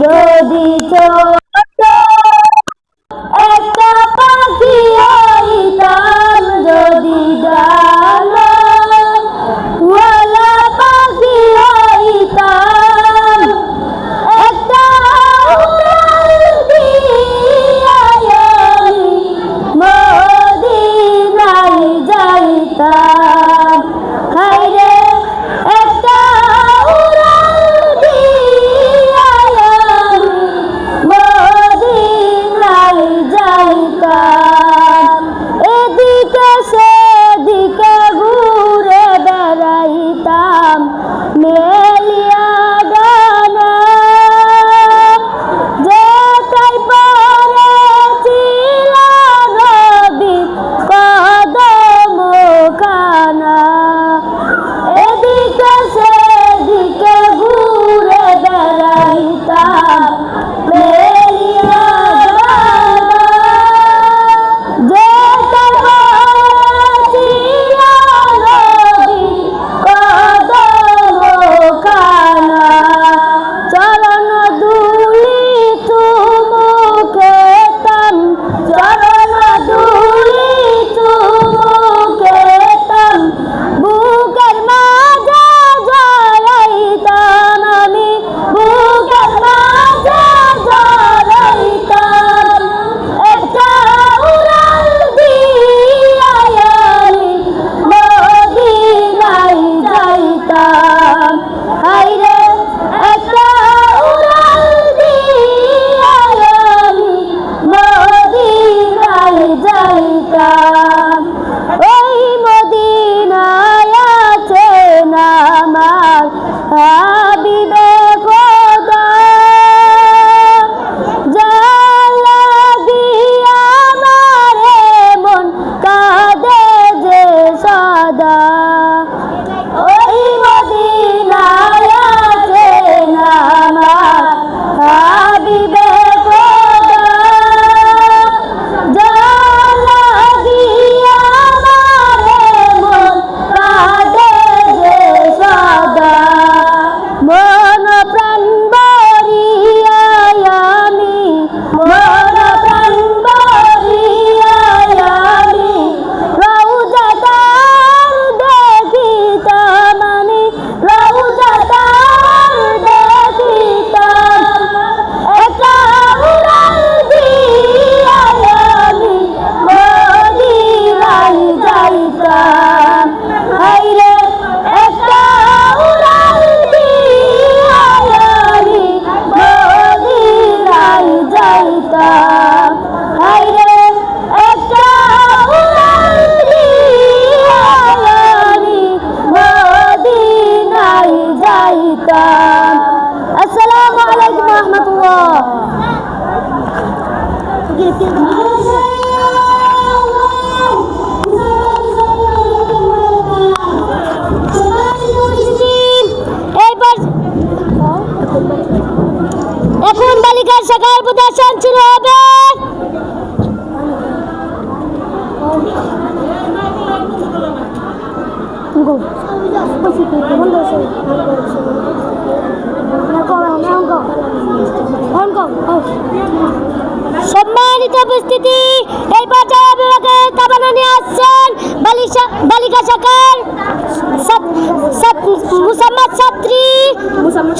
যদি ছোট একটা পাখি হইতাম। যদি ডালওয়ালা পাখি হইতাম। একটা উড়াল দিয়া আমি মদিনায় যাইতাম। হায়রে একটা উড়াল দিয়া আমি মদিনায় যাইতাম। শাখার প্রদর্শন শুরু হবে। সম্মানিত উপস্থিতি, এই পর্যায়ে অভিভাবকের তাবানা নিয়ে আসছেন বালিকা শাখার মুসাম্মদ ছাত্রী মুসাম্মদ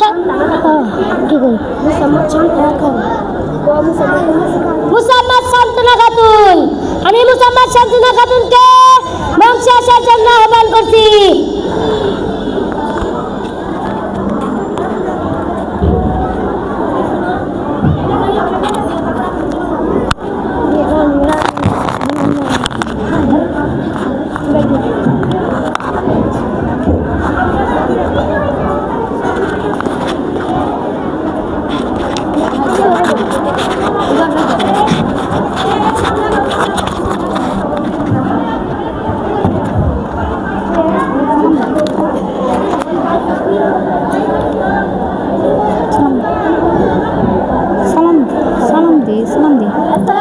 শান্তনা খাতুন। আমি মুসাম্মদ শান্তনা খাতুনকে মঞ্চে আসার জন্য আহ্বান করছি।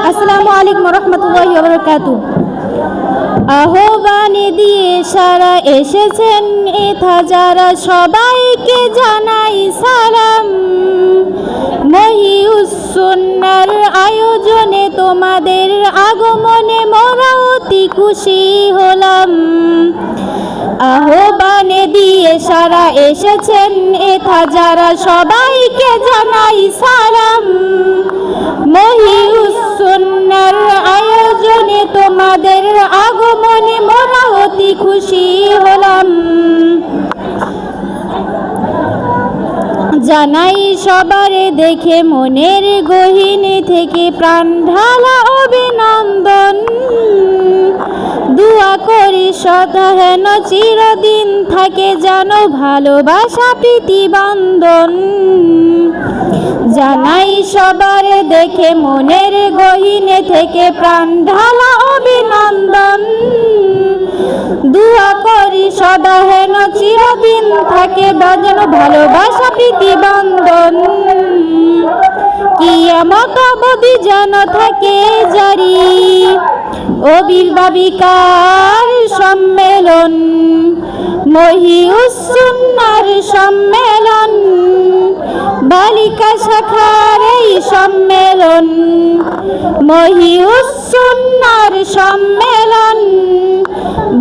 আসসালামু আলাইকুম রহমতুল্লাহি ওয়া বারাকাতুহু। আহ্বানে দিয়ে সারা এসেছেন এথা যারা, সবাইকে জানাই সালাম। মহিউস সুন্নাহর আয়োজনে তোমাদের আগমনে মোরা অতি খুশি হলাম। আহ্বানে দিয়ে সারা এসেছেন এথা যারা, সবাইকে জানাই সালাম। মহিউস সুন্নাহর আয়োজনে তোমাদের আগমনে মোরা অতি খুশি হলাম। জানাই সবারে দেখে মনের গহীনে থেকে প্রাণ ঢালা অভিনন্দন। দুয়া করি সদা হেন চিরদিন থাকে জানো ভালোবাসা প্রীতি বন্ধন। জানাই সবারে দেখে মনের গহীনে থেকে প্রাণ ঢালা অভিনন্দন। দুয়া করি সদা হেন চিরদিন থাকে যেন ভালোবাসা প্রীতি বন্ধন। কিয়ামত অবধি যেন থাকে জারি অভিভাবিকার সম্মেলন। মহিউস সুন্নাহর সম্মেলন, বালিকা শাখার এই সম্মেলন। মহিউস সুন্নাহর সম্মেলন,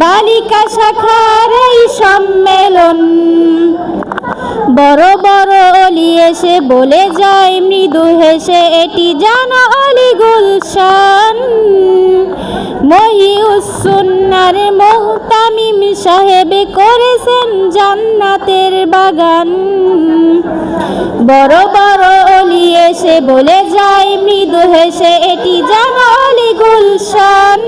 বালিকা শাখার এই সম্মেলন। বড় বড় অলি এসে বলে যায় মৃদু হেসে, এটি জানা অলি গুলশান। মহিউস সুন্নাহর মুহতামিম সাহেব করেছেন জান্নাতের বাগান। বড় বড় অলি এসে বলে যায় মৃদু হেসে, এটি জানা অলি গুলশান।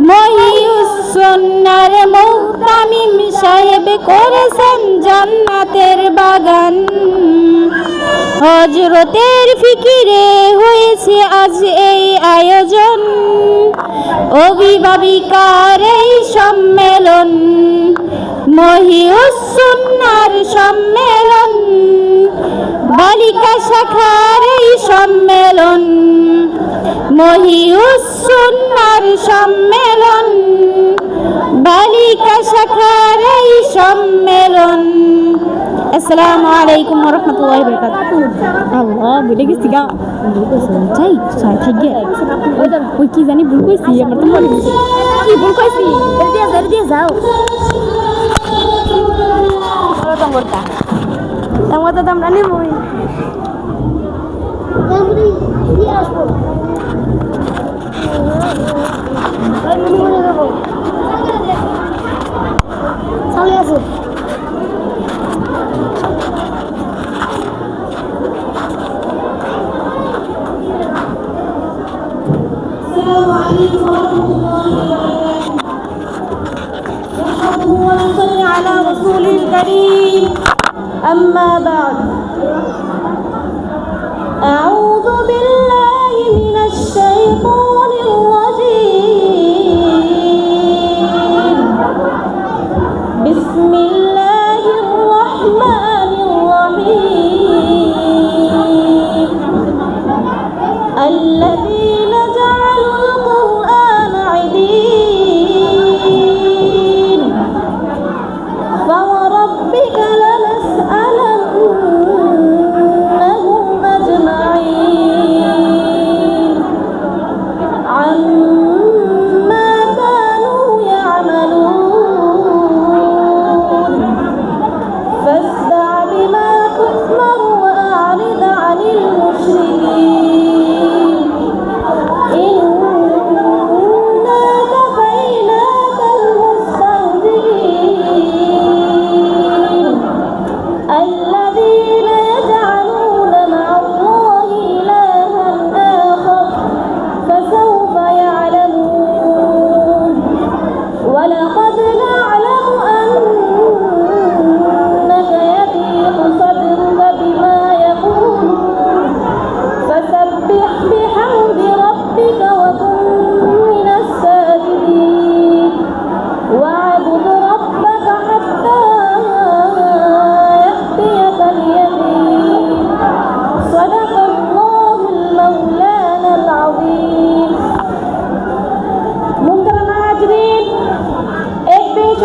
মহিউস সুন্নাহর মুহতামিম সাহেব করেছেন জান্নাতের বাগান। হযরতের ফিকিরে হয়েছে আজ এই আয়োজন, অভিভাবিকার এই সম্মেলন। মহিউস সুন্নাহর সম্মেলন, বালিকা শাখার এই সম্মেলন। মহিউস সুন্নাহর সম্মেলন, বালিকা শাখার এই সম্মেলন। আসসালামু আলাইকুম ওয়া রাহমাতুল্লাহি ওয়া বারাকাতুহু। আল্লাহ বলে গেছি গা চাই চাই ঠিক ওই কি জানি ভুল কইছি, আমার তো মনে হচ্ছে কি ভুল কইছি। দিয়ে যাও তোমরা তো আমরা নেব চলে আসো। ونصلي على رسول الكريم. أما بعد، أعوذ بالله من الشيطان الرجيم. بسم الله الرحمن الرحيم.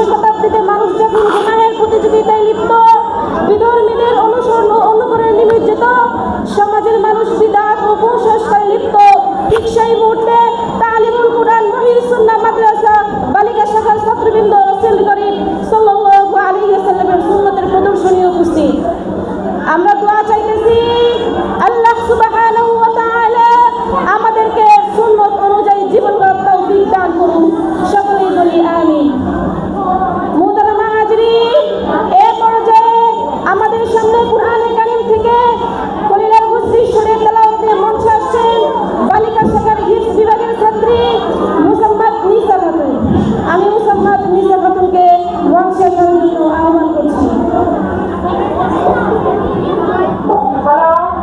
শতাব্দীতে মানুষ যখন গুনাহের প্রতিযোগিতায় লিপ্ত, বিধর্মীদের অনুসরণ ও অনুকরণে নিমজ্জিত, সমাজের মানুষ বিদআত ও কুসংস্কারে লিপ্ত, ঠিক সেই মুহূর্তে তালিমুল কুরআন মহিউস সুন্নাহ মাদ্রাসা বালিকা শাখার ছাত্রবৃন্দ রাসূল করিম সাল্লাল্লাহু আলাইহি ওয়াসাল্লামের সুন্নতের প্রদর্শনী উপস্থিত। আমরা দোয়া চাইতেছি আল্লাহ সুবহানাহু ওয়া তাআলা আমাদেরকে সুন্নত অনুযায়ী জীবন গড়ার তৌফিক দান করুন। সকলেই বলি আমিন। মুহতারামা হাজরিন, এই পর্যায়ে আমাদের সামনে কুরআনে কারীম থেকে খলিলার মুসরি শরীফ তেলাওয়াতে মঞ্চে আসছেন বালিকা শাখার হিফজ বিভাগের ছাত্রী মুসাম্মাদ নিসা খাতুন। আমি মুসাম্মাদ নিসা খাতুনকে মঞ্চে আসার জন্য আহ্বান করছি।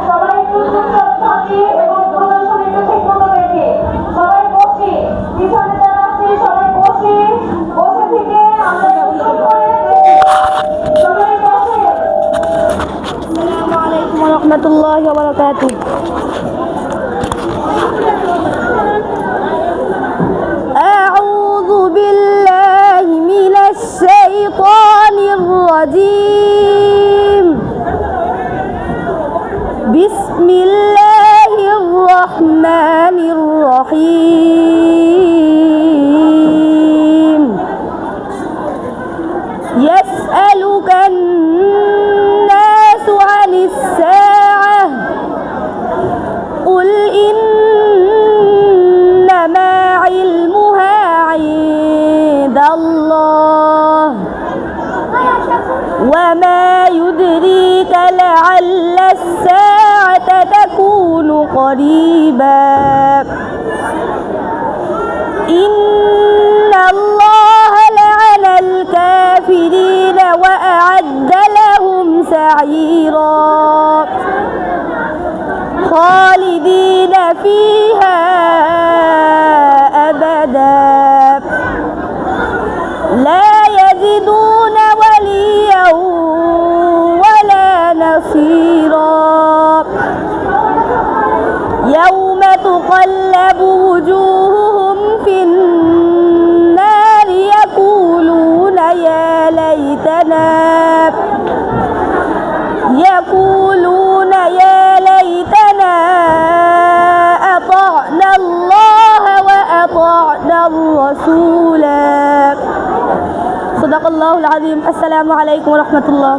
সবাই একটু চুপচাপ থাকি এবং প্রদর্শনীটা ঠিক মতো দেখে সবাই বসে, পিছনে যারা আছে সবাই বসে থেকে আমরা সুন্দর করে সবাই বসে। আসসালামু আলাইকুম ওয়া রাহমাতুল্লাহি ওয়া বারাকাতুহু। আউযু বিল্লাহি মিনাশ শাইতানির রাজীম। বিসমিল্লাহির রাহমানির রহিম। ইয়াসআলুকান নাসু আনিস সাআহ কুল ইন্নামা ইলমুহা ইনদাল্লাহ ওয়া মা ইউদরিকা লাআল্লাস সাআতা তাকুনু করিবা। ইন্নাল্লাহা লা'আনাল কাফিরিনা ওয়া আ'আদ্দা লাহুম সা'ীরা খালিদিনা ফীহা আবাদা লা ইয়াজিদুনা ওয়ালিয়্যান ওয়ালা নাসীরা। ইয়াওমা তুকাল্লাবু wujuhuhum ফিন النار يقولون يا ليتنا أطعنا الله وأطعنا الرسولا. صدق الله العظيم. السلام عليكم ورحمة الله.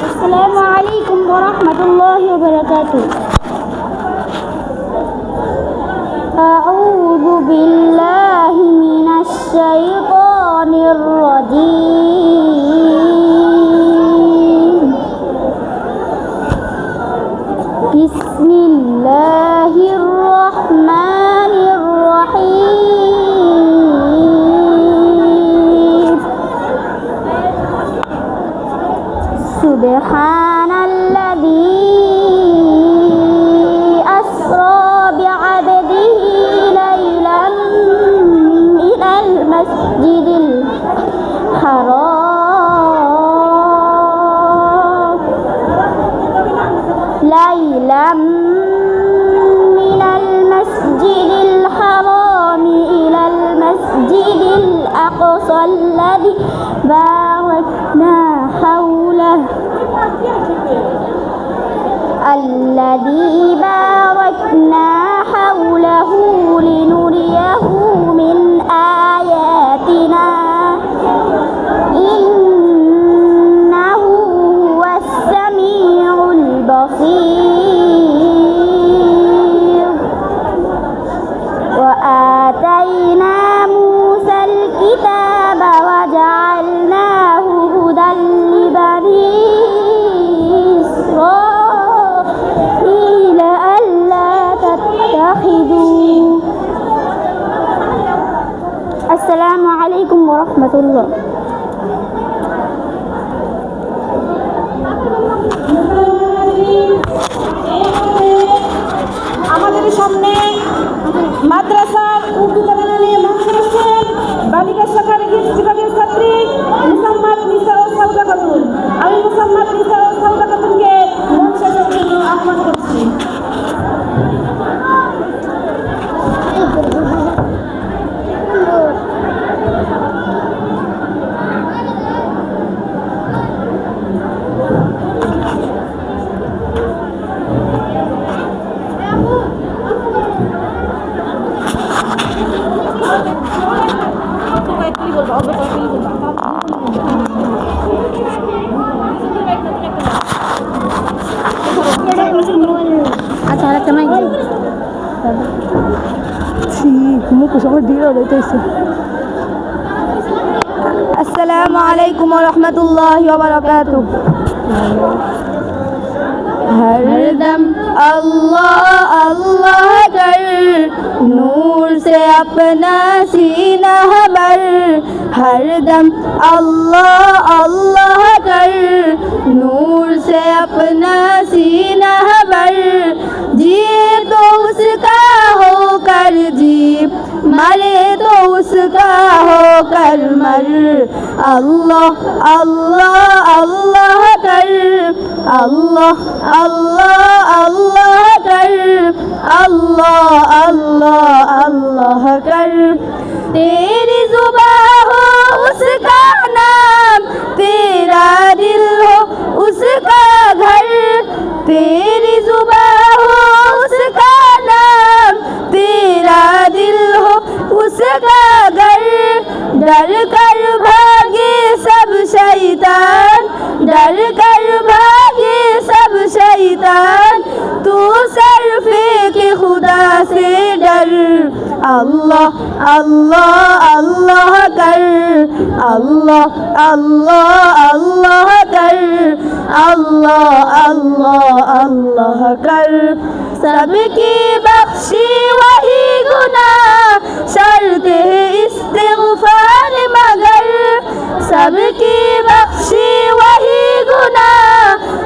السلام عليكم ورحمة الله وبركاته. أعوذ بالله من الشيطان الرجيم. بسم الله الرحمن الرحيم. سبحان الذي أسرى بعبده ليلا من المسجد الحرام إلى المسجد الأقصى الذي باركنا حوله আসসালামু আলাইকুম ওয়া রাহমাতুল্লাহ। আমাদের সামনে মাদ্রাসার উর্দু তরজমা নিয়ে মঞ্চে আসছেন বালিকা শাখার হিফজ বিভাগের ছাত্রী মুসাম্মাদ নিসা ও সাউদা খাতুন। আমি মুসাম্মাদ নিসা ও সাউদা খাতুনকে মঞ্চে আসার জন্য আহ্বান করছি। আচ্ছা আরেকটা মাইক আসসালামু আলাইকুম ওয়া রাহমাতুল্লাহি ওয়া বারাকাতুহু। हरदम अल्लाह अल्लाह कर नूर से अपना सीना भर। हरदम अल्लाह अल्लाह कर नूर से अपना सीना भर। जिए तो उसका होकर जी, मरे तो उसका होकर मर। अल्लाह अल्लाह अल्लाह कर अल्लाह अल्लाह अल्लाह कर अल्लाह अल्लाह अल्लाह कर। तेरी जुबां हो उसका नाम, तेरा दिल हो उसका घर। तेरी जुबां हो उसका नाम, तेरा दिल हो उसका घर। डर कर भागे सब शैतान, डर कर भागे सब शैतान। तू सरफे के खुदा से डर। अल्लाह अल्लाह अल्लाह कर अल्लाह अल्लाह अल्लाह कर अल्लाह अल्लाह अल्लाह कर। सबकी बख्शी वही गुनाह शर्ते इस्तिग़फ़ार मगर। सबकी बख्शी वही गुनाह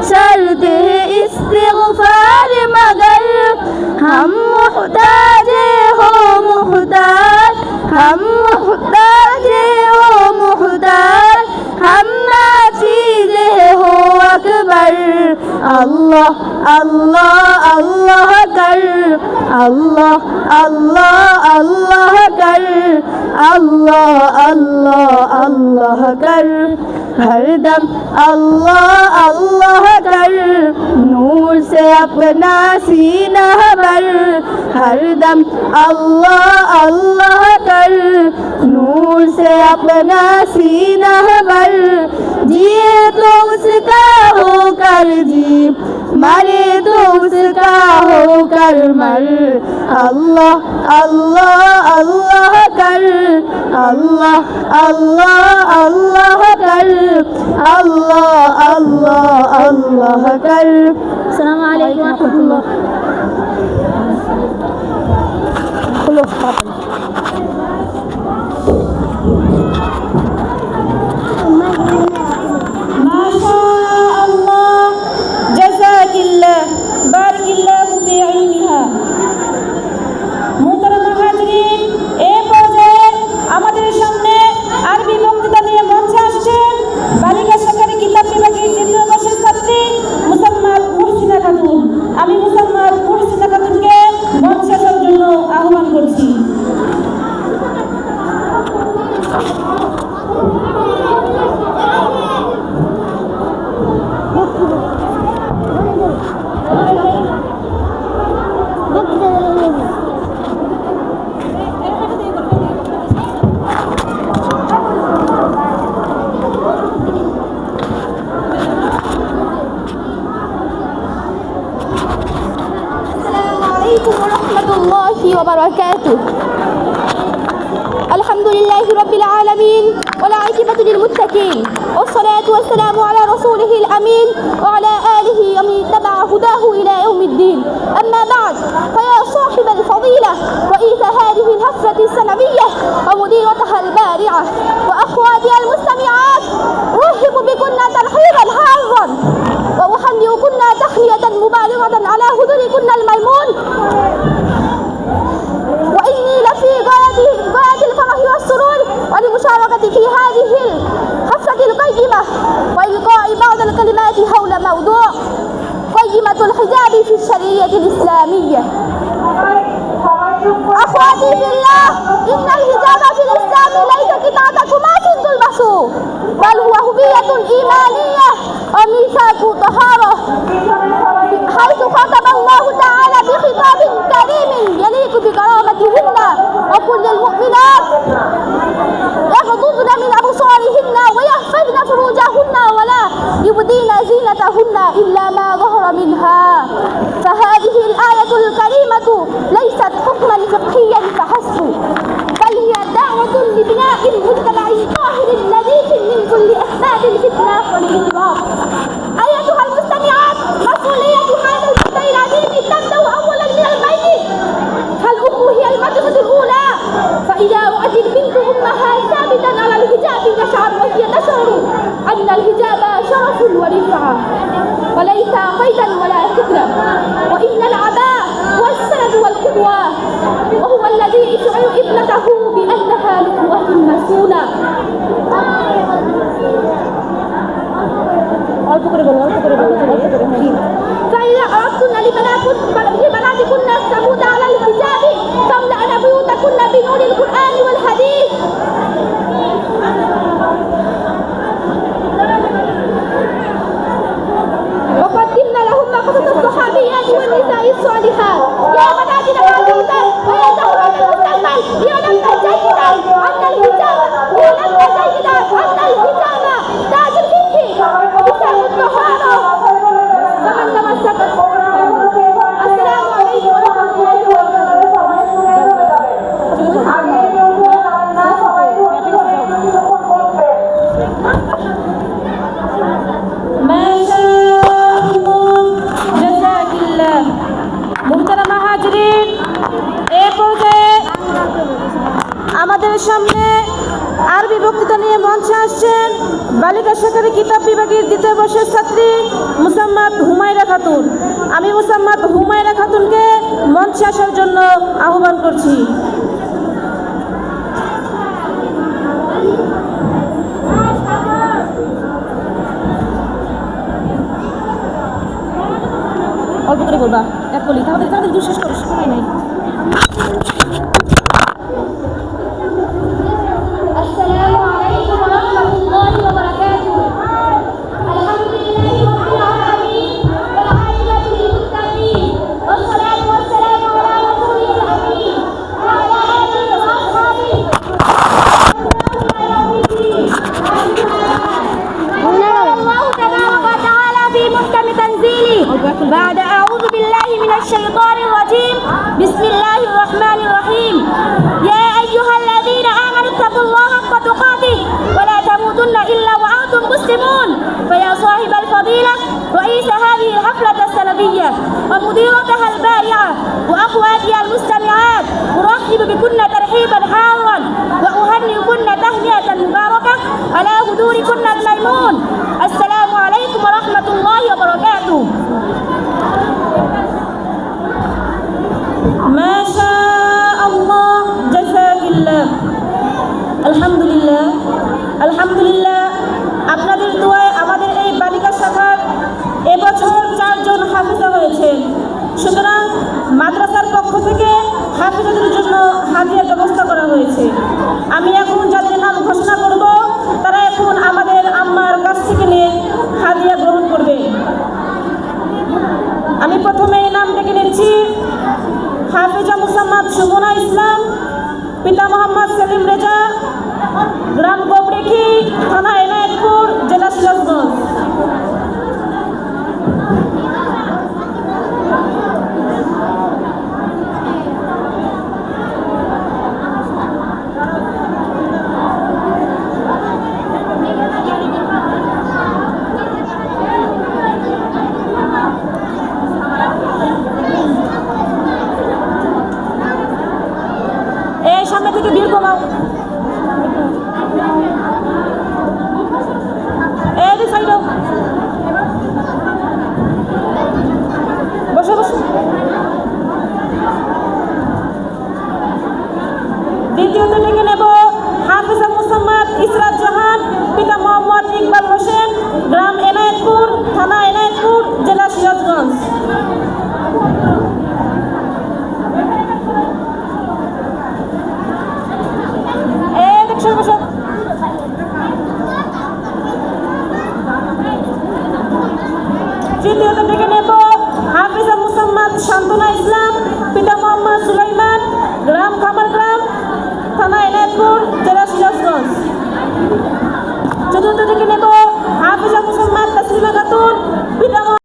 शर्ते इस्तिग़फ़ार मगर। हम मुहताज हो मुहताज, हम मुहताज हो मुहताज, हम नाचीज हो अकबर। अल्लाह अल्लाह अल्लाह कर अल्लाह अल्लाह अल्लाह कर अल्लाह अल्लाह अल्लाह कर। हरदम अल्लाह अल्लाह कर नूर से अपना सीना भर। हरदम अल्लाह अल्लाह कर नूर से अपना सीना भर। जिए तो उसका होकर जी, मरे तो उसका होकर मर। अल्लाह अल्लाह अल्लाह कर अल्लाह अल्लाह अल्लाह कर अल्लाह अल्लाह अल्लाह कर। अस्सलामु अलैकुम व रहमतुल्लाह। মাশাআল্লাহ, জাযাকিল্লাহ, বারাকাল্লাহু ফি ইলমিহা। মুহতারাম হাজরিন, এই পর্যায়ে আমাদের সামনে আরবি বক্তৃতা নিয়ে মঞ্চে আসছেন বালিকা শাখার কিতাব বিভাগের দ্বিতীয় বর্ষের ছাত্রী মুসাম্মাদ মুহসিনা খাতুন। আমি মুসাম্মাদ মুহসিনা খাতুনকে মঞ্চে আসার জন্য আহ্বান করছি। وبركاته. الحمد لله رب العالمين والعاقبة للمتقين، والصلاة والسلام على رسوله الأمين وعلى آله ومن اتبع هداه إلى يوم الدين. أما بعد، فيا صاحب الفضيلة رئيس هذه الحفلة السنوية ومديرتها البارعة وأخواتي المستمعات، أرحب بكن ترحيبا حارا وأهنئكن تحية مبالغة على حضوركن الميمون، وإني لفي غاية الفرح والسرور ولمشاركتي في هذه الحفلة القيمة وإلقاء بعض الكلمات حول موضوع قيمة الحجاب في الشريعة الإسلامية. أخواتي في الله، إن الحجاب في الإسلام ليس قطعة قماش تلبسه، بل هو هوية إيمانية وميثاق طهارة، حيث خاطب الله تعالى بخطاب كريم يليق بكرامتهن وكل المؤمنات يغضضن من أبصارهن ويحفظن فروجهن ولا يبدين زينتهن إلا ما ظهر منها. فهذه الآية الكريمة ليست حكما فقهيا فحسب، بل هي دعوة لبناء المجتمع الطاهر النظيف من كل أسباب الفتنة والانحراف. أيتها المستمعات، مسؤولية هذا المبدأ العظيم تبدأ أولا من البيت، فالأم هي المدرسة الأولى، فإذا رأت البنت أمها ثابتا على الحجاب نشعر وهي تشعر أن الحجاب شرف ورفعة وليس قيدا ولا فكرة، وإن العباء هو السند والقدوة، وهو الذي يشعر ابنته بأنها لؤلؤة مسؤولة. فإذا أردتن لبناتكن الثبوت على الحجاب فاملأن بيوتكن بنور القرآن والحديث. وقدمنا لهن قصص الصحابيات والنساء الصالحات. يا بناتنا العزيزات ويا زهرات المستقبل، اعلمن جيدا أن الحجاب تاج الفقه وميثاق الطهارة، فمن تمسك. السلام عليكم ورحمة الله ما شاء الله جزاك الله। মুহতারামা হাজরিন, এই পর্যায়ে আমাদের সামনে আরবি বক্তৃতা নিয়ে মঞ্চে আসছেন বালিকা শাখার কিতাব বিভাগের দ্বিতীয় বর্ষের ছাত্রী মুসাম্মাদ হুমায়রা খাতুন। আমি মুসাম্মাদ হুমায়রা খাতুনকে মঞ্চে আসার জন্য আহ্বান করছি। অল্প করে বলবা, এক কলি তাহলে দূর শেষ করো, সময় নেই। السلام عليكم ورحمة الله وبركاته. الحمد لله رب العالمين والعاقبة للمتقين، والصلاة والسلام على رسوله الأمين وعلى آله وأصحابه الله تبارك وتعالى في محكم تنزيله بعد أعوذ بالله من الشيطان الرجيم. بسم الله الرحمن الرحيم. يا أيها الذين آمنوا اتقوا الله حق تقاته ولا تموتن إلا وأنتم مسلمون. فيا صاحب الفضيلة رئيس هذه الحفلة السنوية ومديرتها البارعة وأخواتي المستمعات، أرحب بكن ترحيبا حارا وأهنئكن تهنئة مباركة على حضوركن الميمون. السلام عليكم ورحمة الله وبركاته. ما شاء الله جزاك الله। আলহামদুলিল্লাহ, আপনাদের দোয়ায় আমাদের এই বালিকা শাখার এবছর 4 জন হাফেজা হয়েছেন। সুতরাং মাদ্রাসার পক্ষ থেকে হাফেজাদের জন্য হাদিয়ার ব্যবস্থা করা হয়েছে। আমি এখন যাদের নাম ঘোষণা করব তারা এখন আমাদের আম্মার কাছ থেকে নিয়ে হাদিয়া গ্রহণ করবে। আমি প্রথমে নাম ডেকে নিচ্ছি হাফেজা মুসাম্মাদ সুমনা ইসলাম, পিতা মোহাম্মদ সেলিম রেজা, গ্রাম